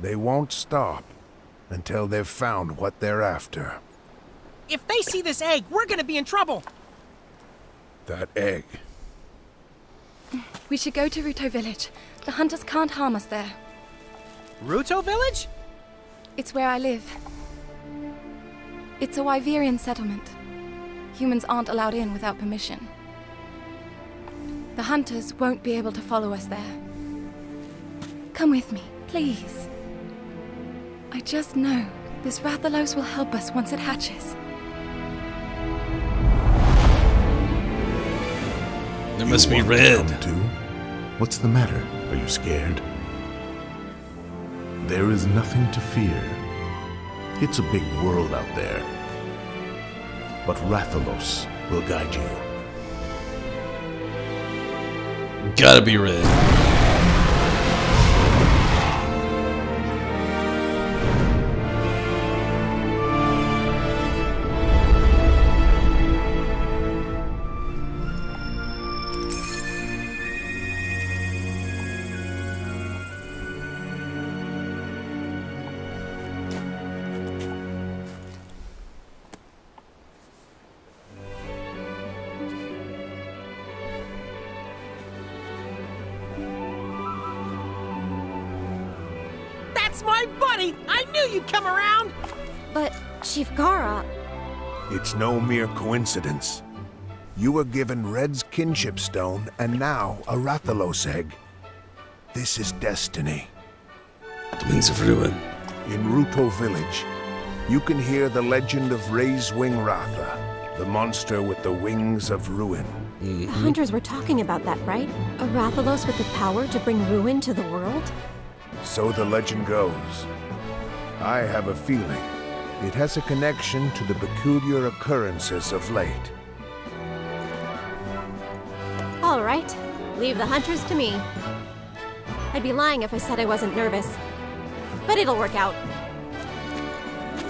They won't stop until they've found what they're after. If they see this egg, we're gonna be in trouble. That egg. We should go to Ruto Village. The hunters can't harm us there. Ruto Village? It's where I live. It's a Wyverian settlement. Humans aren't allowed in without permission. The hunters won't be able to follow us there. Come with me, please. I just know this Rathalos will help us once it hatches. There must be Want to red. come too? What's the matter? Are you scared? There is nothing to fear. It's a big world out there. But Rathalos will guide you. Gotta be red. That's my buddy! I knew you'd come around! But, Chief Gara, It's no mere coincidence. You were given Red's kinship stone and now a Rathalos egg. This is destiny. The wings of ruin. In Ruto Village, you can hear the legend of Ray's Wing Ratha, the monster with the wings of ruin. the hunters were talking about that, right? A Rathalos with the power to bring ruin to the world? So the legend goes. I have a feeling It has a connection to the peculiar occurrences of late. All right, leave the hunters to me. I'd be lying if I said I wasn't nervous. But it'll work out.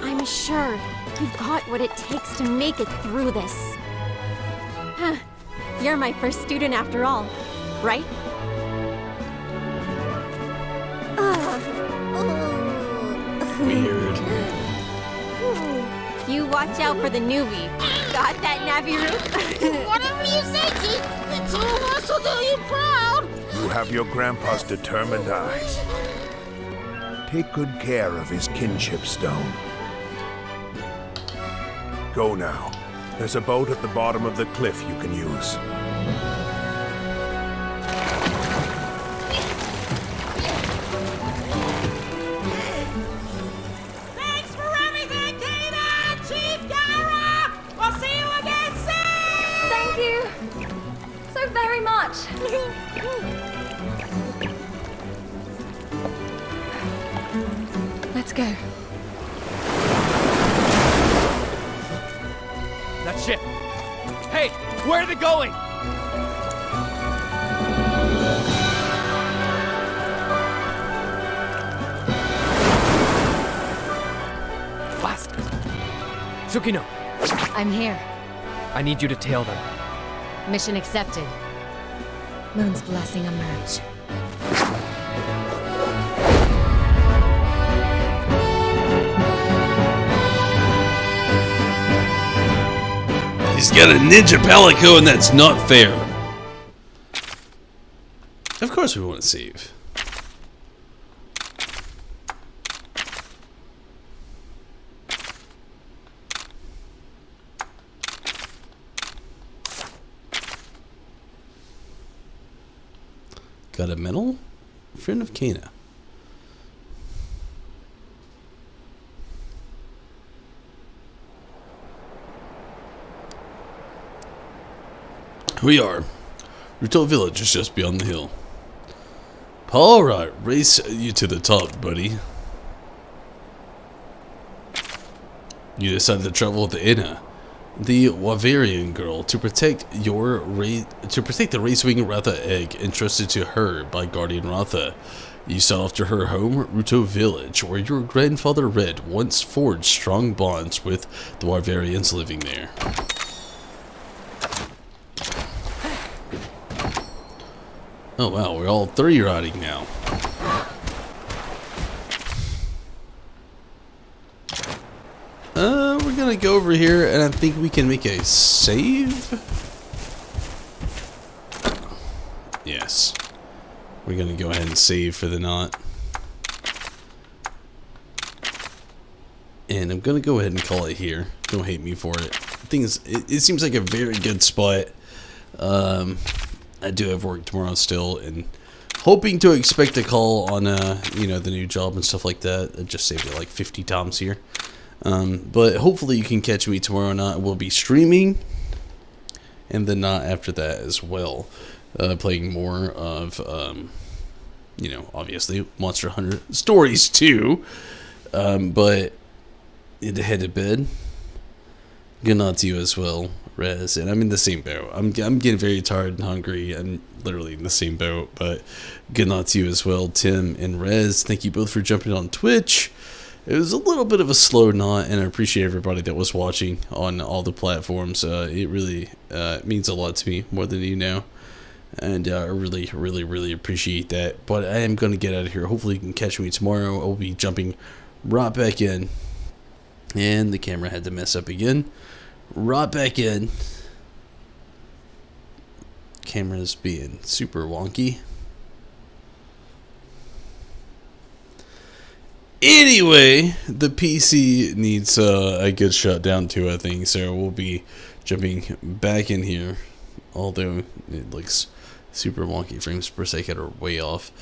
I'm sure you've got what it takes to make it through this. Huh. You're my first student after all, right? Weird. You watch out for the newbie. Got that, Naviru? Whatever you say, Chief. The two of us will do you proud. You have your grandpa's determined eyes. Take good care of his kinship stone. Go now. There's a boat at the bottom of the cliff you can use. Thanks for everything, Kena! Chief Gyra! We'll see you again soon! Thank you so very much. Let's go. That ship. Hey, where are they going? Blast! Tsukino, I'm here. I need you to tail them. Mission accepted. Moon's blessing emerge. He's got a ninja palico, and that's not fair. Of course we want to save. Got a medal? Friend of Kena. We are. Ruto Village is just beyond the hill. Alright, race you to the top, buddy. You decided to travel with Inna, the Wavarian girl, to protect the Racewing Ratha egg entrusted to her by Guardian Ratha. You set off to her home, Ruto Village, where your grandfather Red once forged strong bonds with the Wavarians living there. Oh wow, we're all three riding now. We're gonna go over here, and I think we can make a save. Yes. We're gonna go ahead and save for the knot. And I'm gonna go ahead and call it here. Don't hate me for it. The thing is, it seems like a very good spot. I do have work tomorrow still, and hoping to expect a call on, you know, the new job and stuff like that. I just saved it like 50 times here. But hopefully you can catch me tomorrow night. We'll be streaming, and then not after that as well. Playing more of, you know, obviously Monster Hunter Stories 2. But to head to bed. Good night to you as well, Rez. And I'm in the same boat. I'm getting very tired and hungry. I'm literally in the same boat. But good night to you as well, Tim and Rez. Thank you both for jumping on Twitch. It was a little bit of a slow knot, and I appreciate everybody that was watching on all the platforms. It really means a lot to me, more than you know. And I really, really, really appreciate that. But I am going to get out of here. Hopefully you can catch me tomorrow. I'll be jumping right back in. And the camera had to mess up again. Right back in. Camera's being super wonky. Anyway, the PC needs a good shutdown too, I think. So we'll be jumping back in here. Although it looks super wonky, frames per second are way off.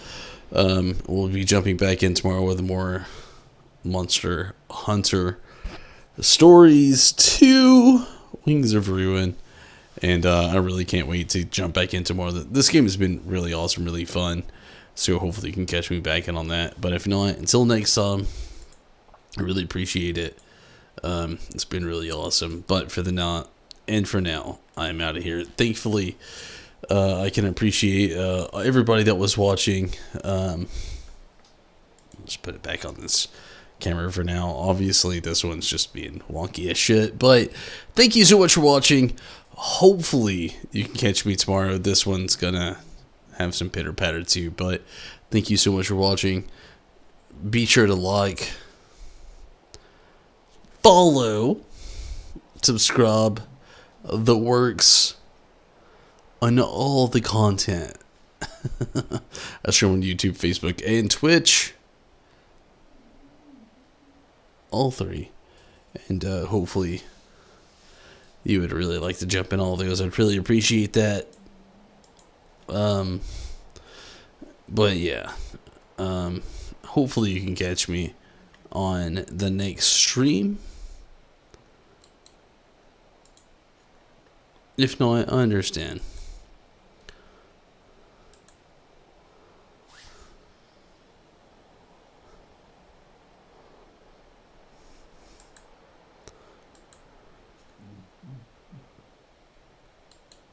We'll be jumping back in tomorrow with more Monster Hunter Stories 2, Wings of Ruin. And I really can't wait to jump back in tomorrow. This game has been really awesome, really fun. So hopefully you can catch me back in on that. But if not, until next time, I really appreciate it. It's been really awesome. But for now, I'm out of here. Thankfully, I can appreciate everybody that was watching. Just put it back on this camera for now. Obviously, this one's just being wonky as shit. But thank you so much for watching. Hopefully, you can catch me tomorrow. This one's gonna have some pitter patter too. But thank you so much for watching. Be sure to like, follow, subscribe, the works on all the content. I stream on YouTube, Facebook, and Twitch. All three. And hopefully you would really like to jump in all those. I'd really appreciate that. But yeah. Hopefully you can catch me on the next stream. If not, I understand.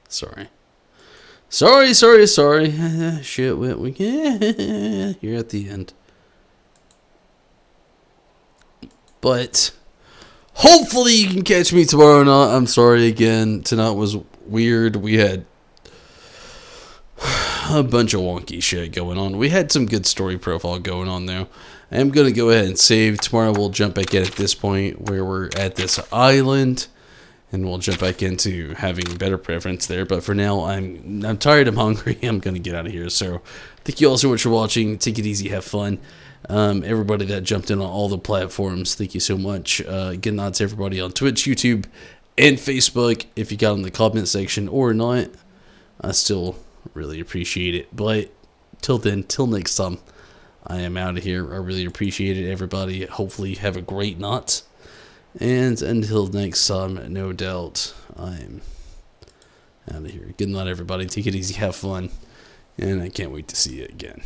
Sorry. Shit, we can. You're at the end. But hopefully you can catch me tomorrow night. I'm sorry again. Tonight was weird. We had a bunch of wonky shit going on. We had some good story profile going on though. I am going to go ahead and save. Tomorrow we'll jump back in at this point where we're at this island. And we'll jump back into having better preference there. But for now, I'm tired, I'm hungry, I'm going to get out of here. So thank you all so much for watching. Take it easy, have fun. Everybody that jumped in on all the platforms, thank you so much. Good night to everybody on Twitch, YouTube, and Facebook. If you got in the comment section or not, I still really appreciate it. But till then, till next time, I am out of here. I really appreciate it, everybody. Hopefully have a great night. And until next time, no doubt, I'm out of here. Good night, everybody. Take it easy, have fun, and I can't wait to see you again.